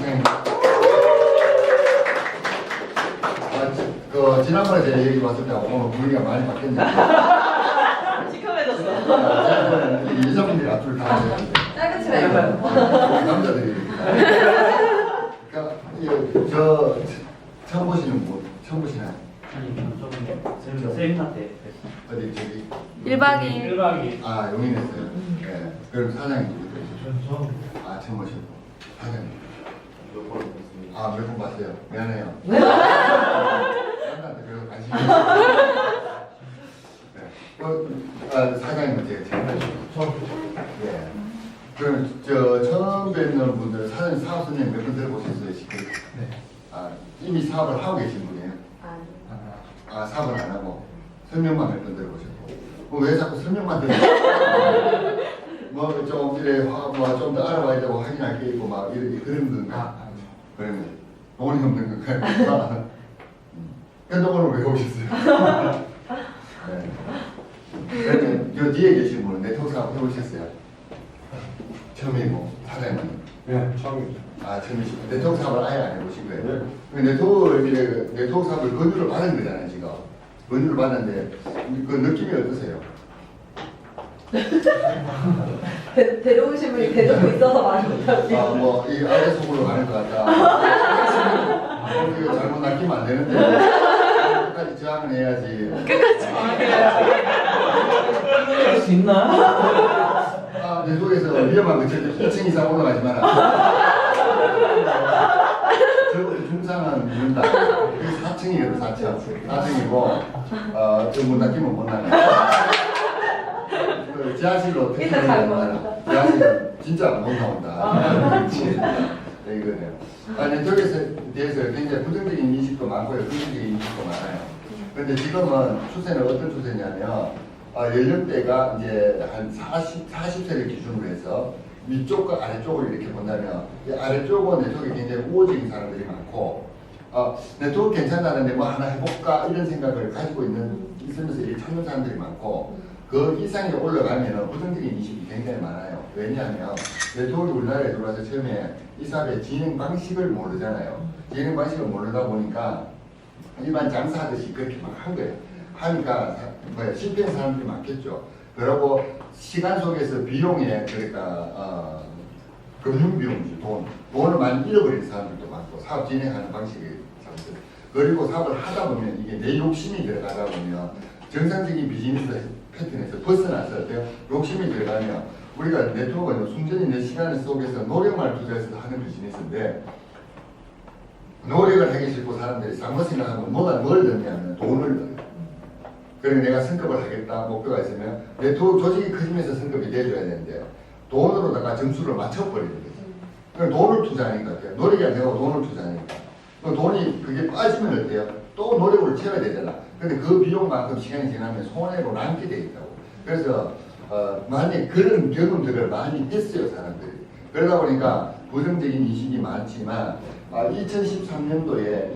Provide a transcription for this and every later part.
사장님. 지난번에 제가 얘기 왔을 때 오늘 분위기가 많이 바뀌었네요. 시커매졌어. 여자분들이 앞을 다 하셨는데 짧은 치마 남자들이. 그러니까 저 처음 보시는 분 처음 보시나요? 아니 좀 세미나 때 어디 저기 1박 2일. 1박 2일 아 용인했어요. 네. 그럼 사장님 누구세요? 아 처음 오셨고 사장님 몇번 했습니다. 아 몇 번 봤어요. 미안해요. 남자한테 그래서 관심이 없어요. 네. 사장님은 제가 처음 예. 그럼 저 처음 뵙는 분들 사장님 사업 선생님 몇 분 들어보셨어요 지금? 네. 아 이미 사업을 하고 계신 분이에요? 아 사업을 안 하고 설명만 몇 번 들어보셨고 왜 자꾸 설명만 들어보세요? 뭐좀 이래 뭐좀 더 알아봐야 되고 확인할 게 있고 막 이런 그런 건가? 그러면 돈이 없는 건가요? 현동원을 왜 오셨어요? 네. 그러면 저 뒤에 계신 분은 네트워크 사업 해보셨어요? 처음이고 사장님은? 네, 처음이죠. 아 처음이시고 네트워크 사업을 아예 안 해보신 거예요? 네. 네트워크 사업을 권유를 받은 거잖아요 지금. 권유를 받았는데 그 느낌이 어떠세요? 데려오신 분이 데리고 있어서 말을 못하고. 아뭐이 아래 속으로 가는 것 같다. 이거 잘못 낚이면 안 되는데 끝까지 저항을 해야지. 할 수 있나? 아 네트워크에서 위험한 거 절대 2층 이상 올라가지 마라. 적어도 중상은 묻는다. 이게 4층이거든 4층. 4층이고 저못 낚이면 못 나가. 그 지하실로 일단 잘 먹는다. 지하실 진짜 못 나온다. 이거네요. 네트워크에 대해서 굉장히 부정적인 인식도 많고요, 긍정적인 인식도 많아요. 그런데 지금은 추세는 어떤 추세냐면 연령대가 이제 한 40세를 기준으로 해서 위쪽과 아래쪽을 이렇게 본다면 이 아래쪽은 네트워크에 굉장히 우호적인 사람들이 많고 네트워크 괜찮다는데 뭐 하나 해볼까 이런 생각을 가지고 있으면서 이렇게 찾는 사람들이 많고 그 이상이 올라가면 부정적인 인식이 굉장히 많아요. 왜냐하면 네트워크 우리나라에 들어와서 처음에 이 사업의 진행 방식을 모르잖아요. 진행 방식을 모르다 보니까 일반 장사하듯이 그렇게 막 한 거예요. 하니까 실패한 사람들이 많겠죠. 그리고 시간 속에서 비용에 그러니까 금융 비용이죠. 돈을 많이 잃어버리는 사람들도 많고 사업 진행하는 방식이 잘못돼요. 그리고 사업을 하다 보면 이게 내 욕심이 들어가다 보면 정상적인 비즈니스 패턴에서 벗어나서 어때요? 욕심이 들어가면 우리가 네트워크는 순전히 내 시간 속에서 노력만 투자해서 하는 비즈니스인데 노력을 하기 싫고 사람들이 잘못 생각하고 뭘 넣냐면 돈을 넣어요. 그래서 내가 승급을 하겠다 목표가 있으면 네트워크 조직이 커지면서 승급이 돼줘야 되는데요. 돈으로다가 점수를 맞춰버리는 거죠. 그럼 돈을 투자하니까 어때요? 노력이 안 되고 돈을 투자하니까. 그럼 돈이 그게 빠지면 어때요? 또 노력을 채워야 되잖아. 근데 그 비용만큼 시간이 지나면 손해로 남게 돼 있다고. 그래서 많이 그런 경험들을 많이 했어요 사람들이. 그러다 보니까 부정적인 인식이 많지만 2013년도에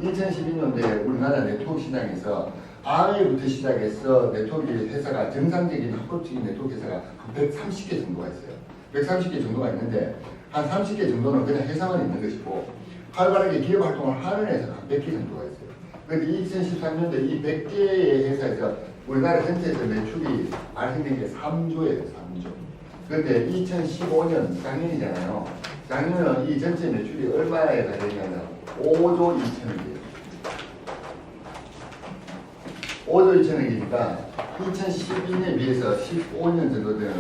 2012년도에 우리나라 네트워크 시장에서 아웨이부터 시작해서 네트워크 회사가 정상적인 합법적인 네트워크 회사가 한 130개 정도가 있어요. 130개 정도가 있는데 한 30개 정도는 그냥 회사만 있는 것이고 활발하게 기업 활동을 하는 회사가 한 100개 정도가 있어요. 그런데 2013년도에 이 100개의 회사에서 우리나라 전체에서 매출이 발생된 게 3조예요. 3조. 그런데 2015년 작년이잖아요. 작년은 이 전체 매출이 얼마에 달했냐면 5조 2천억이에요. 5조 2천억이니까 2012년에 비해서 15년 정도 되는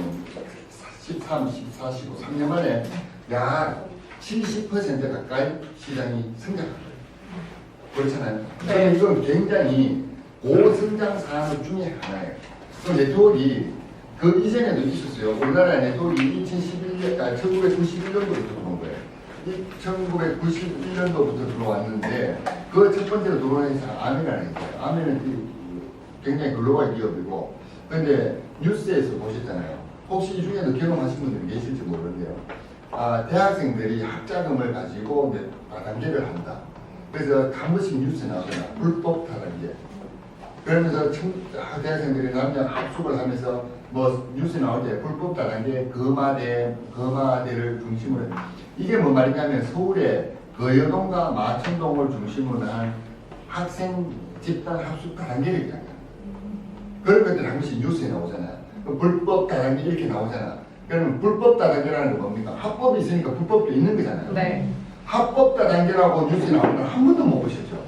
13, 14, 15, 3년 만에 약 70% 가까이 시장이 성장한 거예요. 그렇잖아요. 네. 이건 굉장히 고성장 산업 중에 하나예요. 그 네트워크가 그 이전에도 있었어요. 우리나라 네트워크가 1991년도부터 들어온 거예요. 1991년도부터 들어왔는데 그 첫 번째로 들어온 회사가 아메라는 거예요. 아메는 굉장히 글로벌 기업이고 그런데 뉴스에서 보셨잖아요. 혹시 이 중에도 경험하신 분들이 계실지 모르는데요. 대학생들이 학자금을 가지고 다단계를 한다. 그래서 한 번씩 뉴스에 나오잖아. 불법 다단계. 그러면서 대학생들이 남녀 합숙을 하면서 뭐 뉴스 나올 때 불법 다단계 거마대를 중심으로 이게 뭐 말이냐면 서울의 거여동과 마천동을 중심으로 한 학생 집단 합숙 다단계를 얘기하는 거예요. 그런 것들 한 번씩 뉴스에 나오잖아요. 그 불법 다단계 이렇게 나오잖아. 그러면 불법 다단계라는 게 뭡니까? 합법이 있으니까 불법도 있는 거잖아요. 네. 합법 다단계라고 뉴스에 나오는 걸 한 번도 못 보셨죠?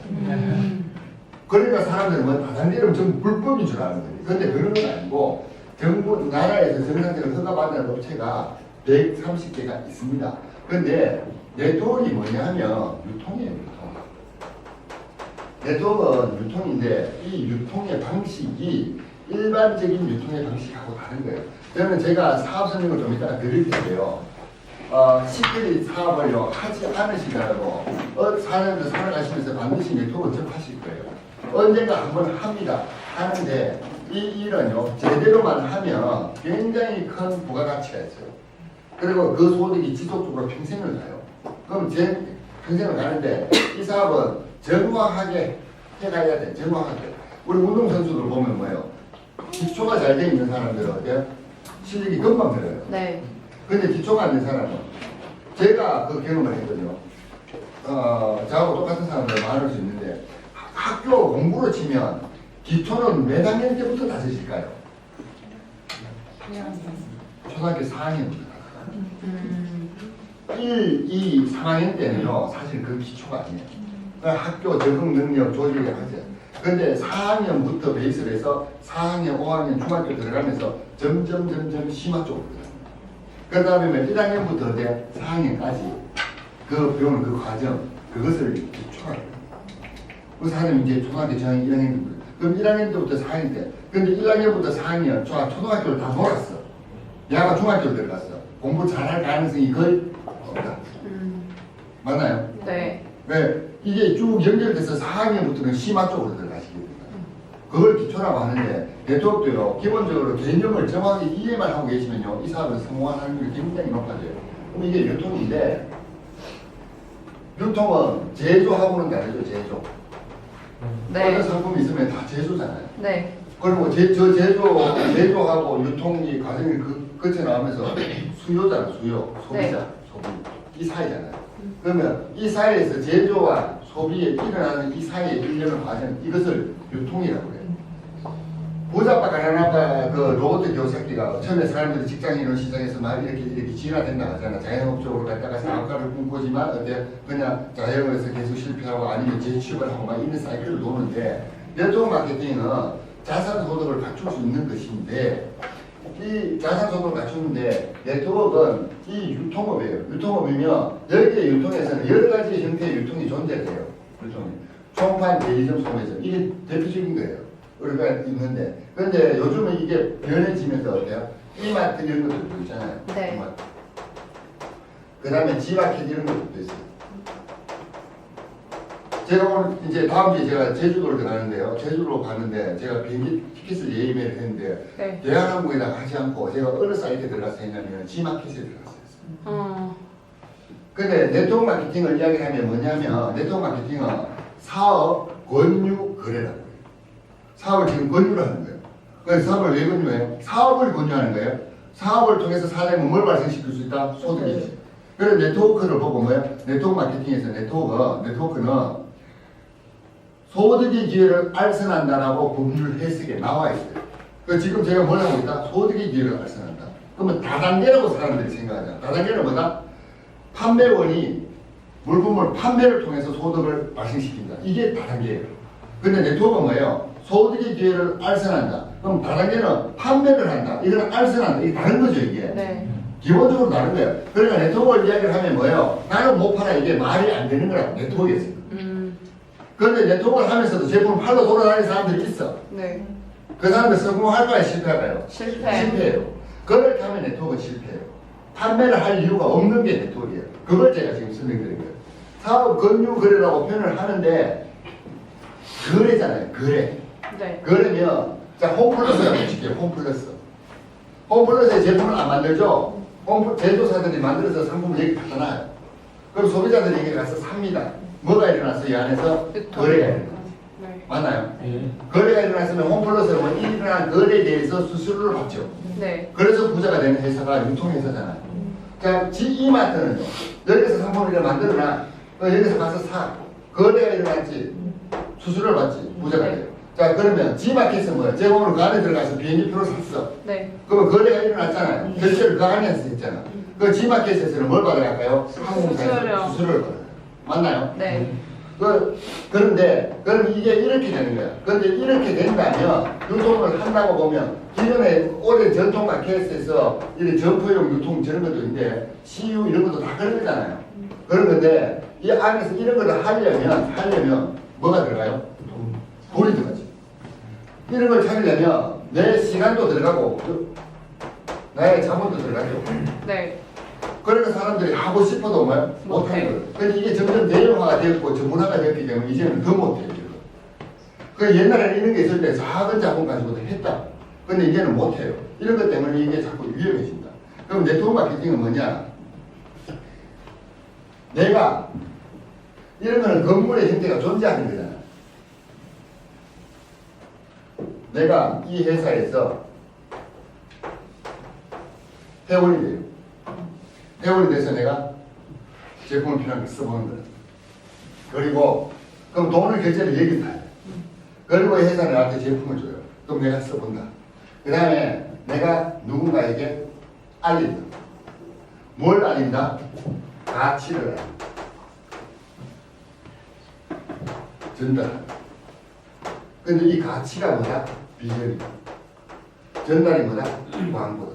그러니까 사람들은 뭐 다단계는 전부 불법인 줄 아는 거예요. 근데 그런 건 아니고 정부 나라에서 정상적으로 허가받는 업체가 130개가 있습니다. 근데 네트워크가 뭐냐 하면 유통이에요. 유통. 네트워크는 유통인데 이 유통의 방식이 일반적인 유통의 방식하고 다른 거예요. 저는 제가 사업 설명을 좀 이따가 드릴 텐데요. 시끼리 사업을 하지 않으시더라도 사람들 살아가시면서 반드시 네트워크 접하실 거예요. 언젠가 한번 합니다. 하는데 이 일은요 제대로만 하면 굉장히 큰 부가가치가 있어요. 그리고 그 소득이 지속적으로 평생을 가요. 그럼 제 평생을 가는데 이 사업은 정확하게 해가야 돼. 정확하게. 우리 운동선수들 보면 뭐예요? 기초가 잘 돼 있는 사람들은 어때요? 실력이 금방 늘어요. 네. 근데 기초가 안 된 사람은 제가 그 경험을 했거든요. 저하고 똑같은 사람들 많을 수 있는데 학교 공부로 치면 기초는 몇 학년 때부터 다지실까요? 초등학교 4학년부터. 1, 2, 3학년 때는요 사실 그 기초가 아니에요. 학교 적응 능력 조절이 하죠. 근데 4학년부터 베이스를 해서 4학년, 5학년 중학교 들어가면서 점점 심화 쪽으로 그 다음에 1학년부터 4학년까지 그 배우는 그 과정 그것을 기초하는 거예요. 그래서 하면 이제 초등학교 저학년 1학년 그럼 1학년 때부터 4학년 때 근데 1학년부터 4학년 초등학교를 다 돌았어. 얘가 중학교를 들어갔어. 공부 잘할 가능성이 거의 없다. 맞나요? 네. 왜? 이게 쭉 연결돼서 4학년부터는 심화 쪽으로 들어가시게 됩니다. 그걸 기초라고 하는데 네트워크도요 기본적으로 개념을 정확히 이해만 하고 계시면요 이 사업을 성공하는 확률이 굉장히 높아져요. 그럼 이게 유통인데 유통은 제조하고는 다르죠. 네. 어떤 상품이 있으면 다 제조잖아요. 네. 그리고 제조하고 유통이 과정이 거쳐 나오면서 수요잖아. 수요, 소비자, 네. 소비 이 사이잖아요. 그러면 이 사이에서 제조와 소비에 일어나는 이 사이의 일련의 과정 이것을 유통이라고 해요. 부자빠 가난아빠 그 로봇 교사기가 처음에 사람들이 직장인으로 시작해서 막 이렇게 진화된다 하잖아. 자영업적으로 갔다가 사업가를 꿈꾸지만 어때 그냥 자영업에서 계속 실패하고 아니면 재취업을 하고 막 이런 사이클을 도는데 네트워크 마케팅은 자산 소득을 갖출 수 있는 것인데 이 자산 소득을 갖추는데 네트워크는 이 유통업이에요. 유통업이면 여기에 유통에서는 여러 가지 형태의 유통이 존재해요. 유통이 총판, 대리점, 소매점 이게 대표적인 거예요. 우리가 있는데 근데 요즘은 이게 변해지면서 어때요? 이마트 이런 것들도 있잖아요. 네. 그 다음에 지마켓 이런 것들도 있어요. 제가 오늘 이제 다음 주에 제가 제주도를 들어가는데요. 제주도로 가는데 제가 비행기 티켓을 예매를 했는데 네. 대한항공에다가 하지 않고 제가 어느 사이트에 들어가서 했냐면 지마켓에 들어갔어요. 근데 네트워크 마케팅을 이야기하면 뭐냐면 네트워크 마케팅은 사업 권유 거래라고 해요. 사업을 지금 권유를 하는 거예요. 그래서 사업을 왜 권유해요? 사업을 권유하는 거예요. 사업을 통해서 사람은 뭘 발생시킬 수 있다? 소득이지. 그래서 네트워크를 보고 뭐예요? 네트워크 마케팅에서 네트워크는 소득의 기회를 알선한다라고 법률 해석에 나와 있어요. 그 지금 제가 뭘 하고 있다? 소득의 기회를 알선한다. 그러면 다단계라고 사람들이 생각하잖아. 다단계는 뭐다? 판매원이 물품을 판매를 통해서 소득을 발생시킨다. 이게 다단계예요. 근데 네트워크는 뭐예요? 소득의 기회를 알선한다. 그럼 다단계는 판매를 한다. 이거는 알선한다. 이게 다른 거죠, 이게. 네. 기본적으로 다른 거예요. 그러니까 네트워크를 이야기를 하면 뭐예요? 나는 못 팔아. 이게 말이 안 되는 거라고, 네트워크에서. 그런데 네트워크를 하면서도 제품을 팔러 돌아다니는 사람들이 있어. 네. 그 사람들 성공할까요? 실패할까요? 실패. 실패해요. 그렇게 하면 네트워크는 실패해요. 판매를 할 이유가 없는 게 네트워크예요. 그걸 제가 지금 설명드린 거예요. 사업 권유 거래라고 표현을 하는데 거래잖아요. 거래. 네. 그러면 자 홈플러스라고 해줄게요. 홈플러스. 홈플러스의 제품을 안 만들죠. 제조사들이 만들어서 상품을 여기 갖다 놔요. 그럼 소비자들이 여기 가서 삽니다. 뭐가 일어났어요? 이 안에서 거래가 일어나요. 네. 맞나요? 예. 거래가 일어났으면 홈플러스는 뭐 일어난 거래에 대해서 수수료를 받죠. 네. 그래서 부자가 되는 회사가 유통회사잖아요. 자, 이마트는요. 여기서 상품을 만들어놔. 여기서 가서 사. 거래가 일어났지. 수수료를 받지. 부자가 돼요. 자, 그러면 G마켓은 뭐야? 제공으로 그 안에 들어가서 비행기표를 샀어. 네. 그러면 거래가 일어났잖아요. 결제를 그 안에서 했잖아. 그 G마켓에서는 뭘 받아갈까요? 항공사에서 수수료를 받아요. 맞나요? 네. 그런데 그럼 이게 이렇게 되는 거야. 그런데 이렇게 된다면 유통을 한다고 보면 기존에 오랜 전통 마켓에서 이런 점포용 유통 저런 것도 있는데 CU 이런 것도 다 그런 거잖아요. 그런 건데 이 안에서 이런 거를 하려면 뭐가 들어가요? 돈이 들어가지. 이런 걸 찾으려면 내 시간도 들어가고 나의 자본도 들어가죠. 네. 그러니까 사람들이 하고 싶어도 뭐야? 못하는 거예요. 근데 이게 점점 내용화가 되었고 전문화가 됐기 때문에 이제는 더 못해요. 그 옛날에는 이런 게 있을 때 작은 자본 가지고도 했다. 근데 이제는 못해요. 이런 것 때문에 이게 자꾸 위험해진다. 그럼 네트워크 마케팅은 뭐냐? 내가 이런 거는 건물의 형태가 존재하는 거잖아. 내가 이 회사에서 회원이 돼요. 회원이 돼서 내가 제품을 필요한 걸 써보는 거야. 그리고 그럼 돈을 결제를 여기다 해. 그리고 이 회사는 나한테 제품을 줘요. 그럼 내가 써본다. 그 다음에 내가 누군가에게 알린다. 뭘 알린다? 가치를 알린다. 전달한다. 근데 이 가치가 뭐다? 비전이다. 전달이 뭐다? 광고다.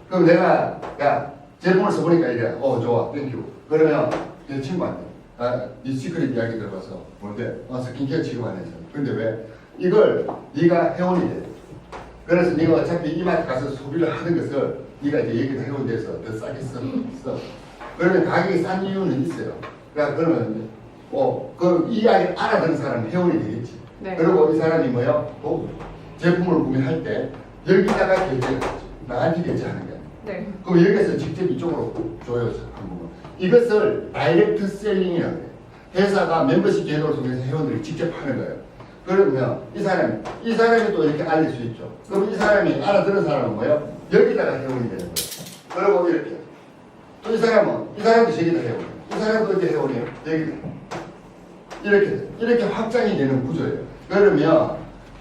그럼 내가 야 제품을 써보니까 이래. 좋아. 땡큐. 그러면 내 친구한테 네 시크릿 이야기 들어봐서 뭔데? 스킨케어 지금 안 해서. 근데 왜? 이걸 네가 회원이 돼. 그래서 네가 어차피 이마트 가서 소비를 하는 것을 네가 이제 여기 회원이 돼서 더 싸게 써. 그러면 가격이 싼 이유는 있어요. 그러면 그 이야기를 알아듣는 사람은 회원이 되겠지. 네. 그리고 이 사람이 뭐요? 또 제품을 구매할 때 여기다가 결제를 하죠. 나한테 결제하는 게 아니에요. 네. 그럼 여기서 직접 이쪽으로 줘요. 한국은. 이것을 다이렉트 셀링이라고 해요. 회사가 멤버십 제도를 통해서 회원들이 직접 하는 거예요. 그러면 이 사람이 또 이렇게 알릴 수 있죠. 그럼 이 사람이 알아들은 사람은 뭐예요? 여기다가 회원이 되는 거예요. 그리고 이렇게. 또 이 사람도 저기다 회원이에요. 이 사람도 어디 회원이에요? 여기다. 이렇게 확장이 되는 구조예요. 그러면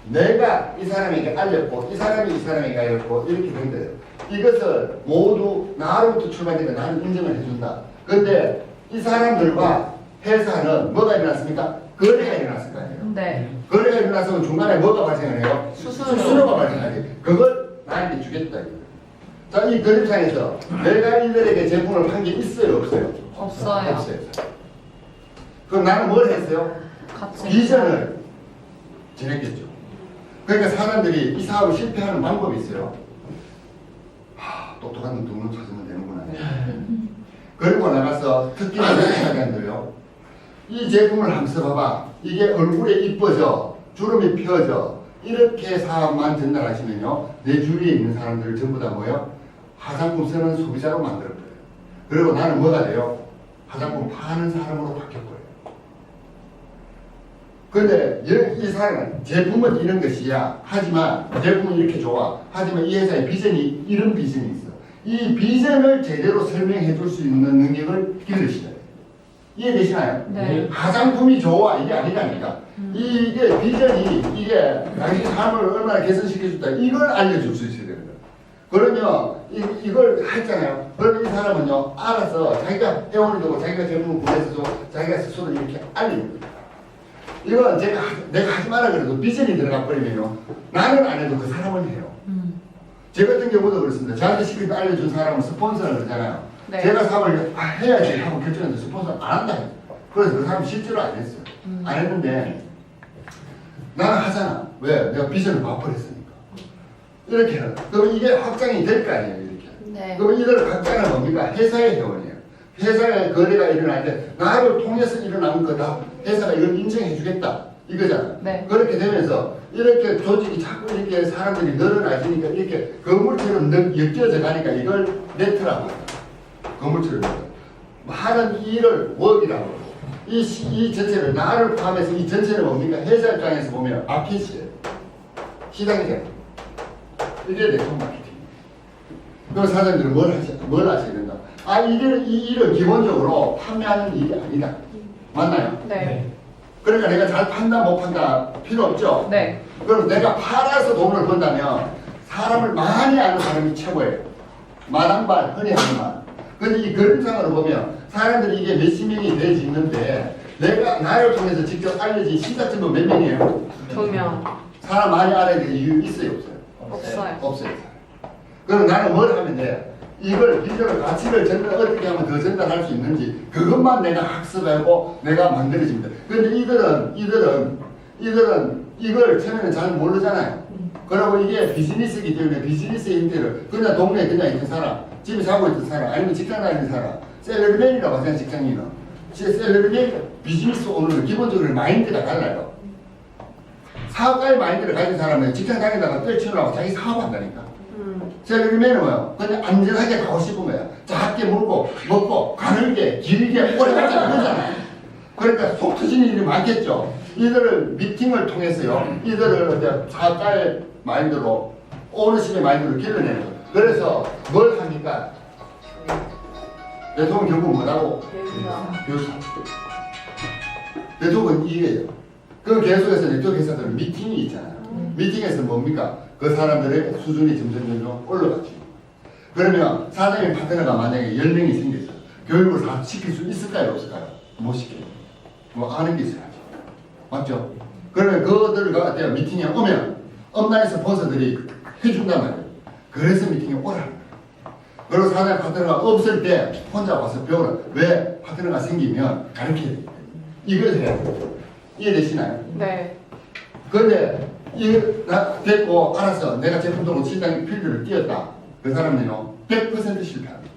내가 이 사람에게 알렸고 이 사람이 이 사람에게 알렸고 이렇게 된 거예요. 이것을 모두 나로부터 출발되니까 나는 인정을 해준다. 근데 이 사람들과 회사는 뭐가 일어났습니까? 거래가 일어났을 거 아니에요. 네. 거래가 일어나서 중간에 뭐가 발생하네요? 수수료가 발생하지. 그걸 나한테 주겠다. 자, 이 그림상에서 내가 이들에게 제품을 판 게 있어요, 없어요? 없어요. 없어요. 그럼 나는 뭘 했어요? 같이. 비전을 지냈겠죠. 그러니까 사람들이 이 사업을 실패하는 방법이 있어요. 똑똑한 돈을 찾으면 되는구나. 그리고 나가서 특히나 사람들요. 이 제품을 한번 써봐봐. 이게 얼굴에 이뻐져, 주름이 펴져. 이렇게 사업만 전달하시면요, 내 주위에 있는 사람들을 전부 다 뭐예요? 화장품 쓰는 소비자로 만들 거예요. 그리고 나는 뭐가 돼요? 화장품 파는 사람으로 바뀔 거예요. 근데 이 사람은 제품은 이런 것이야. 하지만 제품은 이렇게 좋아. 하지만 이 회사의 비전이 이런 비전이 있어. 이 비전을 제대로 설명해 줄 수 있는 능력을 기르시다. 이해되시나요? 네. 화장품이 좋아 이게 아니라니까. 이게 비전이 이게 당신 삶을 얼마나 개선시켜 줄다 이걸 알려줄 수 있어야 되는 거예요. 그러면 이걸 했잖아요. 그러면 이 사람은요 알아서 자기가 회원이 되고 자기가 제품을 구매해서 자기가 스스로 이렇게 알리는 거예요. 이건 내가 하지 마라 그래도 비전이 들어가 버리면요 나는 안 해도 그 사람은 해요. 제 같은 경우도 그렇습니다. 저한테 시크릿 알려준 사람은 스폰서를 그러잖아요. 네. 제가 사업을 해야지 하고 결정했는데 스폰서 안 한다. 그래서 그 사람 실제로 안 했어요. 안 했는데 나는 하잖아. 왜? 내가 비전을 마포했으니까. 이렇게 하는. 그럼 이게 확장이 될 거 아니에요. 이렇게. 네. 그럼 이걸 확장은 뭡니까? 회사의 회원이에요. 회사의 거래가 일어날 때 나를 통해서 일어나는 거다. 회사가 이걸 인정해 주겠다. 이거잖아. 네. 그렇게 되면서 이렇게 조직이 자꾸 이렇게 사람들이 늘어나지니까 이렇게 건물처럼 엮여져 가니까 이걸 네트라고 해요. 건물처럼 하는 일을 웍이라고 해요. 이 전체를 나를 포함해서 이 전체는 뭡니까? 회사 입장에서 보면 마켓이에요. 시장이잖아요. 이게 네트워크 마케팅. 그럼 사장님들은 뭘 하셔야 된다? 아, 이 일은 기본적으로 판매하는 일이 아니다. 맞나요? 네. 그러니까 내가 잘 판다 못 판다 필요 없죠? 네. 그럼 내가 팔아서 돈을 번다면 사람을 많이 아는 사람이 최고예요. 마당발, 흔히 하는 말. 근데 이 그림상으로 보면 사람들이 이게 몇십 명이 되어지는데 내가 나를 통해서 직접 알려진 시작점은 몇 명이에요? 2명. 사람 많이 알아야 될 이유 있어요, 없어요? 없어요. 없어요. 그럼 나는 뭘 하면 돼? 이걸 비전을 가치를 전달 어떻게 하면 더 전달할 수 있는지 그것만 내가 학습하고 내가 만들어지면 돼. 근데 이들은 이걸 처음에는 잘 모르잖아요. 그리고 이게 비즈니스이기 때문에 비즈니스의 형태를 그냥 동네에 그냥 있는 사람, 집에 자고 있는 사람, 아니면 직장 다니는 사람, 셀러리맨이라고 하잖아요, 직장인은. 셀러리맨, 비즈니스 오너는 기본적으로 마인드가 달라요. 사업가의 마인드를 가진 사람은 직장 다니다가 떨치느라고 자기 사업한다니까. 셀러리맨은 뭐요? 그냥 안전하게 가고 싶은 거야. 작게 물고, 먹고, 가늘게, 길게, 오래 가지 않잖아. 그러니까 속 터지는 일이 많겠죠. 이들을 미팅을 통해서요. 이들을 사업가의 마인드로, 오너십의 마인드로 길러내는 거예요. 그래서 뭘 합니까? 대통령 결국 뭐라고? 교사. 대통령은 이게요. 그 계속해서 네트워크 회사들은 미팅이 있잖아요. 미팅에서 뭡니까? 그 사람들의 수준이 점점 올라갔죠. 그러면 사장님 파트너가 만약에 10명이 생겼어요. 교육을 다 시킬 수 있을까요? 없을까요? 못 시켜요. 뭐 아는 게 있어야죠. 맞죠? 그러면 그들을 갖다가 미팅에 오면 업라인 스폰서들이 해준단 말이에요. 그래서 미팅에 오라는 거예요. 그리고 사장님 파트너가 없을 때 혼자 와서 배우는 왜 파트너가 생기면 가르쳐야 돼요. 이걸 해야 돼요. 이해되시나요? 네. 그런데 이거 됐고 알아서 내가 제품적으로 시장 필드를 띄었다. 그 사람은요 100% 실패합니다.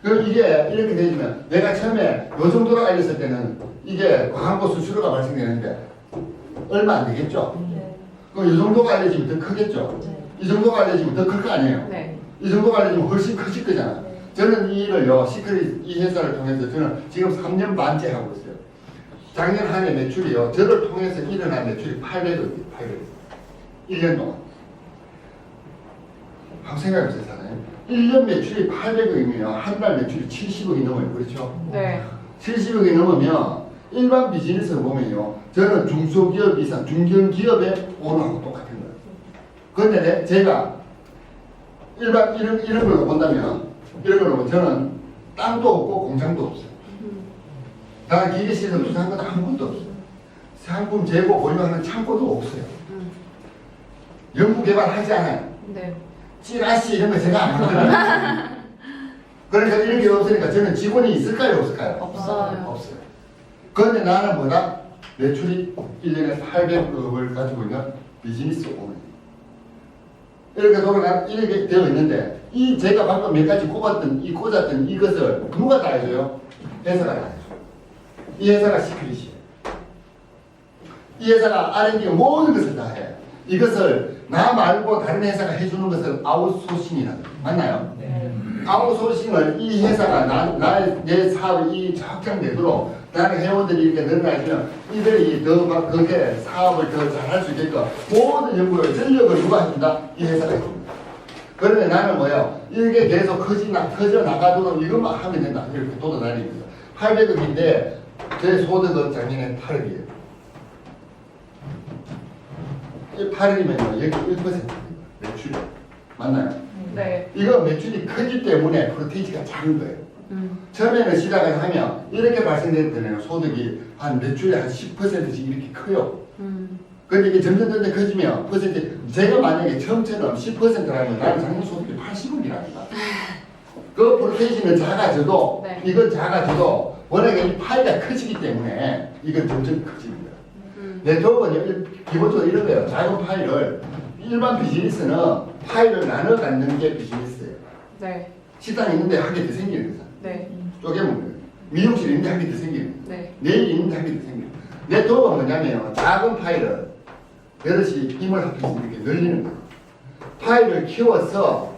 그럼 이게 이렇게 되면 내가 처음에 요 정도로 알렸을 때는 이게 광고 수수료가 발생되는데 얼마 안 되겠죠? 네. 그럼 이 정도가 알려지면 더 크겠죠? 네. 이 정도가 알려지면 더 클 거 아니에요? 네. 이 정도가 알려지면 훨씬 커질 거잖아. 저는 이 일을요 시크릿 이 회사를 통해서 저는 지금 3년 반째 하고 있어요. 작년 한 해 매출이요. 저를 통해서 일어난 매출이 800억이에요. 800억. 1년 동안. 한번 생각해보세요, 사장님. 1년 매출이 800억이면 한 달 매출이 70억이 넘어요. 그렇죠? 네. 70억이 넘으면 일반 비즈니스를 보면요. 저는 중소기업 이상, 중견기업의 오너하고 똑같은 거예요. 그런데 제가 일반 이런 걸로 본다면 이런 걸로 보면 저는 땅도 없고 공장도 없어요. 나는 기계시설 투자한 것도 한 번도 없어요. 상품 재고 보유하는 창고도 없어요. 연구개발하지 않아요. 네. 찌라시 이런 거 제가 안 만들어요. 그러니까 이런 게 없으니까 저는 직원이 있을까요? 없을까요? 없어요. 없어요. 그런데 나는 뭐다? 매출이 1년에 800억을 가지고 있는 비즈니스 오너예요. 이렇게 이렇게 되어 있는데 이 제가 방금 몇 가지 꼽았던 이것을 누가 다 해줘요? 회사가 다 해줘요. 이 회사가 시크릿이에요. 이 회사가 R&D 모든 것을 다 해. 이것을 나 말고 다른 회사가 해주는 것을 아웃소싱이라고 맞나요? 네. 아웃소싱을 이 회사가 내 사업이 확장되도록 나는 회원들이 이렇게 늘어나면 이들이 더 막 그렇게 사업을 더 잘할 수 있게끔 모든 연구를 전력을 누가 해준다? 이 회사가 해줍니다. 그런데 나는 뭐예요? 이게 계속 커져 나가도록 이것만 하면 된다. 이렇게 돌아다닙니다. 800억인데 제 소득은 작년에 8억이에요. 8억이면요, 여기 1%입니다. 매출이. 맞나요? 네. 이거 매출이 크기 때문에 프로테이지가 작은 거예요. 처음에는 시작을 하면 이렇게 발생됐잖아요. 소득이 한 매출이 한 10%씩 이렇게 커요. 근데 이게 점점 커지면 퍼센트, 제가 만약에 처음처럼 10%라면 나는 작년 소득이 80억이라니까. 그 프로테이지는 작아져도, 네. 이건 작아져도 워낙에 이 파이가 커지기 때문에 이건 점점 커집니다. 네트워크는 기본적으로 이런 거예요. 작은 파일을 일반 비즈니스는 파일을 나눠 갖는 게 비즈니스예요. 네. 식당 있는데 한 개 더 생기는 거잖아. 네. 쪼개먹는 거예요. 미용실 있는데 한 개 더 생기는 거예요. 네. 내일 있는데 한 개 더 생기는 거예요. 네트워크가 뭐냐면 작은 파일을 여럿이 힘을 합해서 이렇게 늘리는 거예요. 파일을 키워서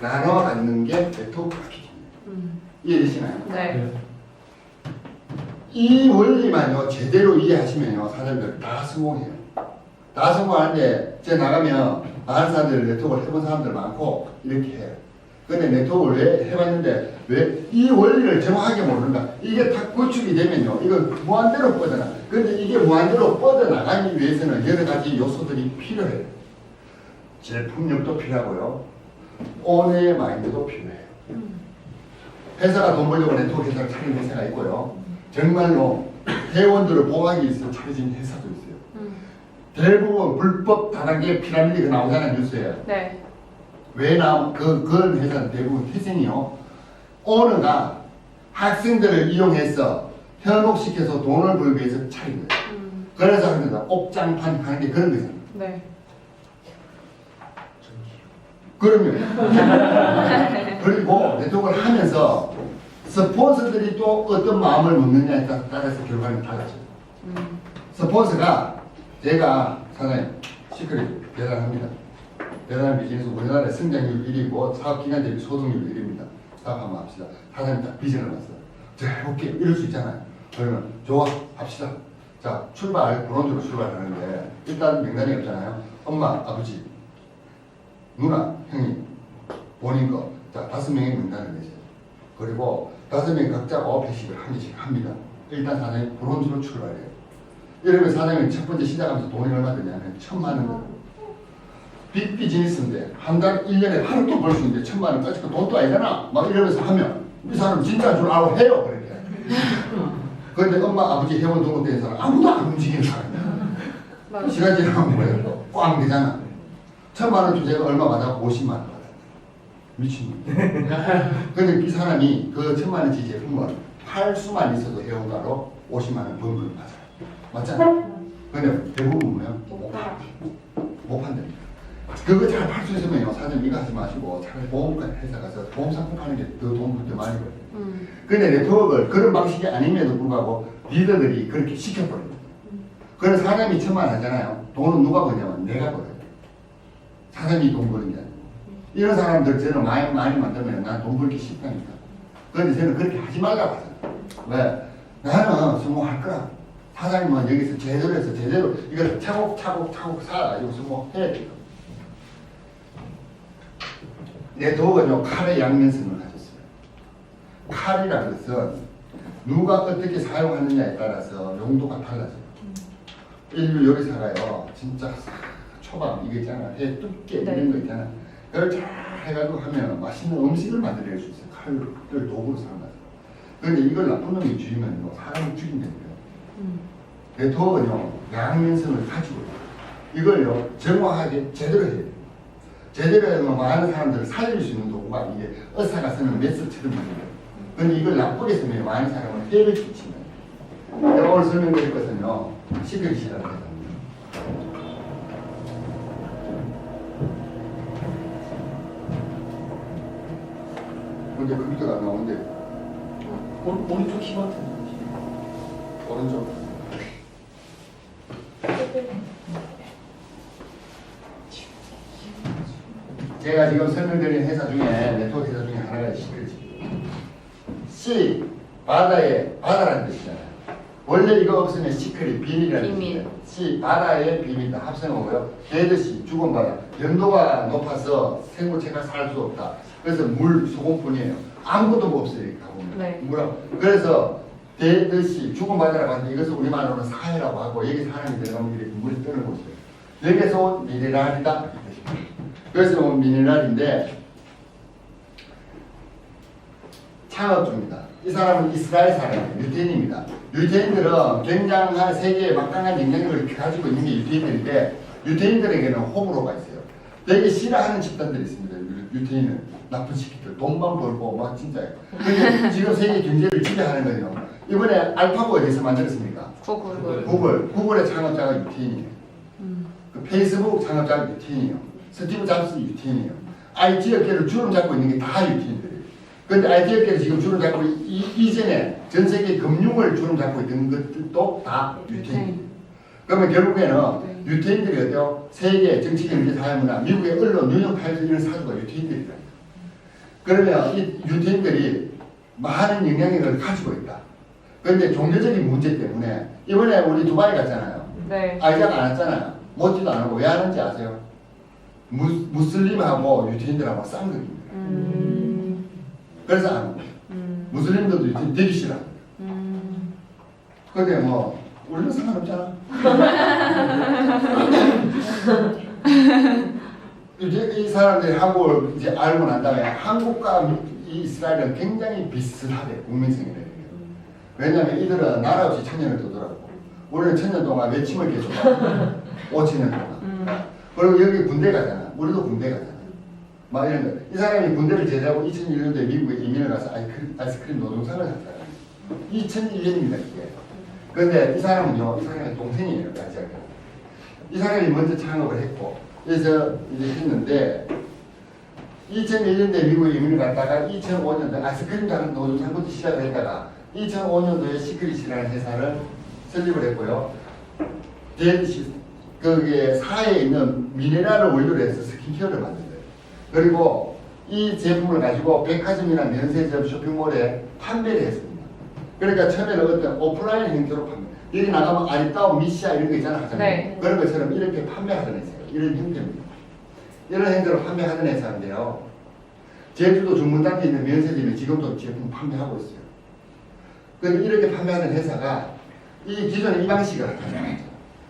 나눠 갖는 게 네트워크 마케팅이에요. 이해되시나요? 네. 이 원리만요 제대로 이해하시면요 사람들 다 성공해요. 다 성공하는데 제가 나가면 많은 사람들 네트워크를 해본 사람들 많고 이렇게 해요. 근데 네트워크를 왜 해봤는데 왜 이 원리를 정확하게 모르는가? 이게 다 구축이 되면요 이거 무한대로 뻗어나. 근데 이게 무한대로 뻗어나가기 위해서는 여러 가지 요소들이 필요해요. 제품력도 필요하고요. 오너의 마인드도 필요해요. 회사가 돈 벌려고 네트워크 회사를 차린 회사가 있고요. 정말로 회원들을 보호하기 위해서 차려진 회사도 있어요. 대부분 불법 다단계 피라미드가 나오잖아요 뉴스에. 네. 왜 나오? 그런 회사는 대부분 태생이요. 오너가 학생들을 이용해서 현혹시켜서 돈을 벌기 위해서 차린 거예요. 그래서 하는 거다. 옥장판 하는 게 그런 거잖아요. 네. 그럼요. 그리고 네트워크를 하면서 스폰서들이 또 어떤 마음을 먹느냐에 따라서 결과는 달라져요. 스폰서가 제가 사장님 시크릿 대단합니다. 대단한 비즈니스 우리나라의 성장률 1위고 사업기간 대비 소득률 1위입니다. 사업 한번 합시다. 사장님 딱 비전을 봤어요. 제가 해볼게요. 이럴 수 있잖아요. 그러면 좋아 합시다. 자 출발 브론즈로 출발하는데 일단 명단이 없잖아요. 엄마 아버지 누나, 형님, 본인 거, 자 5명의 명단을 내세요. 그리고 5명 각자 회식을 한 개씩 합니다. 일단 사장님 브론즈로 출발해요. 이러면 사장님이 첫 번째 시작하면서 돈이 얼마 드냐면 1,000만 원. 빅 비즈니스인데 한 달, 1년에 하루도 벌 수 있는데 1,000만 원까지 그 돈도 아니잖아. 막 이러면서 하면 이 사람 진짜 줄 알고 해요. 그렇게. 그런데 엄마, 아버지 회원 등록된 사람 아무도 안 움직이는 사람이야. 시간 지나면 뭐예요? 꽝 되잖아. 1,000만 원 주제가 얼마 받아? 50만 원 받아. 미친놈. 근데 이 사람이 그 1,000만 원치 제품을 팔 수만 있어도 회원가로 50만 원 번 걸 맞아요. 맞잖아. 근데 대부분 뭐예요? 못 판답니다. 그거 잘 팔 수 있으면요 사장님 이거 하지 마시고 차라리 보험가 회사 가서 보험 상품 파는 게 더 돈 그렇게 많이 벌어요. 근데 네트워크를 그런 방식이 아님에도 불구하고 리더들이 그렇게 시켜버려요. 그런 사장님이 1,000만 원 하잖아요. 돈은 누가 버냐면 내가 벌어요. 사장님이 돈 버는 게 아니고. 이런 사람들 저는 많이 만들면 난 돈 벌기 쉽다니까. 그런데 저는 그렇게 하지 말라고 하잖아요. 왜? 나는 성공할 거라. 사장님은 여기서 제대로 해서 제대로 이걸 차곡차곡 쌓아가지고 성공해야 돼요. 네트워크는요 칼의 양면성을 가졌어요. 칼이라는 것은 누가 어떻게 사용하느냐에 따라서 용도가 달라져요. 인류 요리사가요 진짜 초밥 이거 있잖아, 회 두께 이런 거 있잖아. 그걸 잘 해가지고 하면 맛있는 음식을 만들어낼 수 있어요. 칼을 도구로 사용하죠. 그런데 이걸 나쁜 놈이 쥐면요 사람을 죽인다고요. 네트워크는요 양면성을 가지고 이걸요 정확하게 제대로 해야 돼요. 제대로 하면 많은 사람들을 살릴 수 있는 도구가 이게 의사가 쓰는 메스처럼 만들어요. 그런데 이걸 나쁘게 쓰면 많은 사람을 해를 끼치는 거예요. 제가 오늘 설명드릴 것은요 시크릿이라는 겁니다. 근데 컴퓨터가 안 나오는데 오른쪽 키버튼. 오른쪽 제가 지금 설명드린 회사 중에 네트워크 회사 중에 하나가 시크릿입니다. C 바다라는 뜻이잖아요. 원래 이거 없으면 시크릿 비밀이라는 뜻이에요. C 바다의 비밀이다 합성어고요. 데드시 죽은 바다. 연도가 높아서 생물체가 살 수 없다. 그래서 물 소금뿐이에요. 아무것도 없어요. 이렇게 가보면. 네. 그래서 데드시 죽은 바다라고 하는데 이것을 우리말로는 사해라고 하고 여기 사람이 들어가면 이렇게 물이 뜨는 곳이에요. 여기서 온 미네랄이다. 그래서 온 미네랄인데 창업주입니다. 이 사람은 이스라엘 사람이에요. 유태인입니다. 유태인들은 굉장한 세계에 막강한 영향력을 가지고 있는 게 유태인들인데 유태인들에게는 호불호가 있어요. 되게 싫어하는 집단들이 있습니다. 유태인은 나쁜 새끼들 돈만 벌고 막 진짜예요. 근데 지금 세계 경제를 지배하는 거예요. 이번에 알파고 어디서 만들었습니까? 구글의 창업자가 유태인이에요. 그 페이스북 창업자가 유태인이에요. 스티브 잡스 유태인이에요. IT 업계를 주름 잡고 있는 게 다 유태인들이에요. 그런데 IT 업계를 지금 주름 잡고 이전에 전 세계 금융을 주름 잡고 있는 것들도 다 유태인이에요. 그러면 결국에는 유태인들이 어때요? 세계 정치, 경제, 사회문화, 미국의 언론, 뉴욕타임스 이런 사주가 유태인들이다. 그러면 이 유태인들이 많은 영향력을 가지고 있다. 근데 종교적인 문제 때문에 이번에 우리 두바이 갔잖아요. 네. 아이자가 안 왔잖아요. 먹지도 안 하고 왜 하는지 아세요? 무슬림하고 유태인들하고 쌍극입니다. 그래서 안 하고 무슬림들도 유태인 되기 싫어. 근데 뭐 우리는 상관없잖아. 이제 이 사람들이 한국을 이제 알고 난 다음에 한국과 이스라엘은 굉장히 비슷하대 국민성이래. 왜냐하면 이들은 나라 없이 천년을 도더라고. 우리는 천년 동안 외침을 계속하고 5천년 동안. 그리고 여기 군대 가잖아. 우리도 군대 가잖아. 막 이런 거. 이 사람이 군대를 제대하고 2001년도에 미국에 이민을 가서 아이스크림 노동상을 샀잖아. 2001년입니다 이게. 근데 이 사람은요, 이 사람의 동생이에요, 아시아가. 이 사람이 먼저 창업을 했고, 그래서 이제 했는데, 2001년도에 미국에 이민을 갔다가 2005년도에 아이스크림 다른 노동상부터 시작을 했다가 2005년도에 시크릿이라는 회사를 설립을 했고요. 그게 사회에 있는 미네랄을 원료로 해서 스킨케어를 만든 거예요. 그리고 이 제품을 가지고 백화점이나 면세점, 쇼핑몰에 판매를 했습니다. 그러니까 처음에는 어떤 오프라인 형태로 판매. 여기 나가면 아리따움, 미시아 이런 거 있잖아. 하잖아요. 네. 그런 것처럼 이렇게 판매하던 회사예요. 이런 형태입니다. 이런 형태로 판매하던 회사인데요. 제주도 중문단지에 있는 면세점에 지금도 제품 판매하고 있어요. 그런데 이렇게 판매하는 회사가 이 기존에 이 방식을 하잖아요.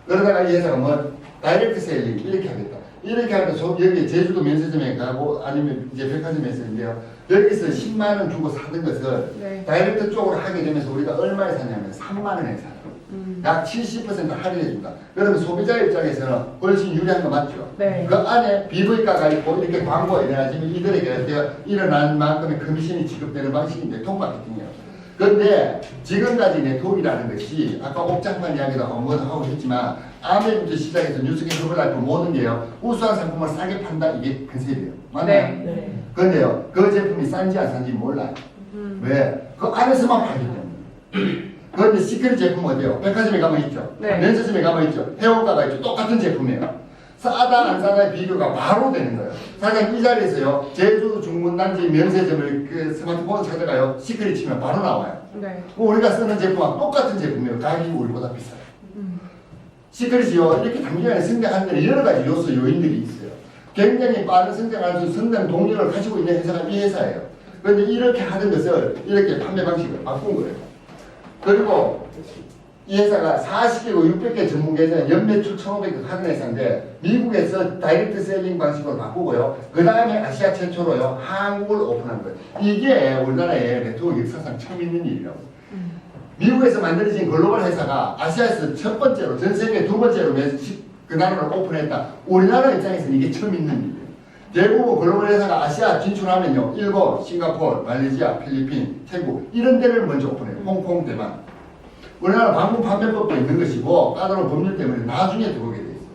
그러다가 이 회사가 뭐 다이렉트 세일링 이렇게 하겠다. 이렇게 하니까 여기 제주도 면세점에 가고 아니면 이제 백화점에서 인데요. 여기서 10만 원 주고 사던 것을 네. 다이렉트 쪽으로 하게 되면서 우리가 얼마에 사냐면 3만 원에 사요. 약 70% 할인해준다. 그러면 소비자 입장에서는 훨씬 유리한 거 맞죠? 네. 그 안에 비브이가가 있고 이렇게 광고가 일어나지만 이들에게 일어나는 만큼의 커미션이 지급되는 방식인데 톡마케팅이에요. 그런데 지금까지 네트워크라는 것이 아까 옥장판 이야기도 한번 하고 했지만 아메부터 시작해서 뉴스케이프 블라이프 모든 게요. 우수한 상품을 싸게 판다 이게 컨셉이에요. 맞나요? 네. 그런데요. 그 제품이 싼지 안 싼지 몰라요. 왜? 그 안에서만 팔기 때문에. 그런데 시크릿 제품 어디요? 백화점에 가면 있죠. 네. 면세점에 가면 있죠. 해원가가 있죠. 똑같은 제품이에요. 싸다 안 싸다의 비교가 바로 되는 거예요. 사장님 이 자리에서요. 제주 중문단지 면세점을 그 스마트폰 찾아가요. 시크릿 치면 바로 나와요. 네. 우리가 쓰는 제품과 똑같은 제품이에요. 가격이 우리보다 비싸요. 시크릿이요. 이렇게 단기간에 성장하는 데는 여러 가지 요소 요인들이 있어요. 굉장히 빠른 성장할 수 있는 성장 동력을 가지고 있는 회사가 이 회사예요. 그런데 이렇게 하는 것을 이렇게 판매 방식을 바꾼 거예요. 그리고 이 회사가 40개국 600개 전문 계좌 연매출 1,500억 하는 회사인데 미국에서 다이렉트 셀링 방식으로 바꾸고요. 그 다음에 아시아 최초로요. 한국을 오픈한 거예요. 이게 우리나라의 네트워크 역사상 처음 있는 일이라고. 미국에서 만들어진 글로벌 회사가 아시아에서 첫 번째로 전 세계 두 번째로 그 나라를 오픈했다. 우리나라 입장에서는 이게 처음 있는 일이에요. 대부분 글로벌 회사가 아시아 진출하면요. 일본, 싱가포르, 말레이시아, 필리핀, 태국 이런 데를 먼저 오픈해요. 홍콩, 대만. 우리나라 방문 판매법도 있는 것이고 까다로운 법률 때문에 나중에 들어오게 돼 있어요.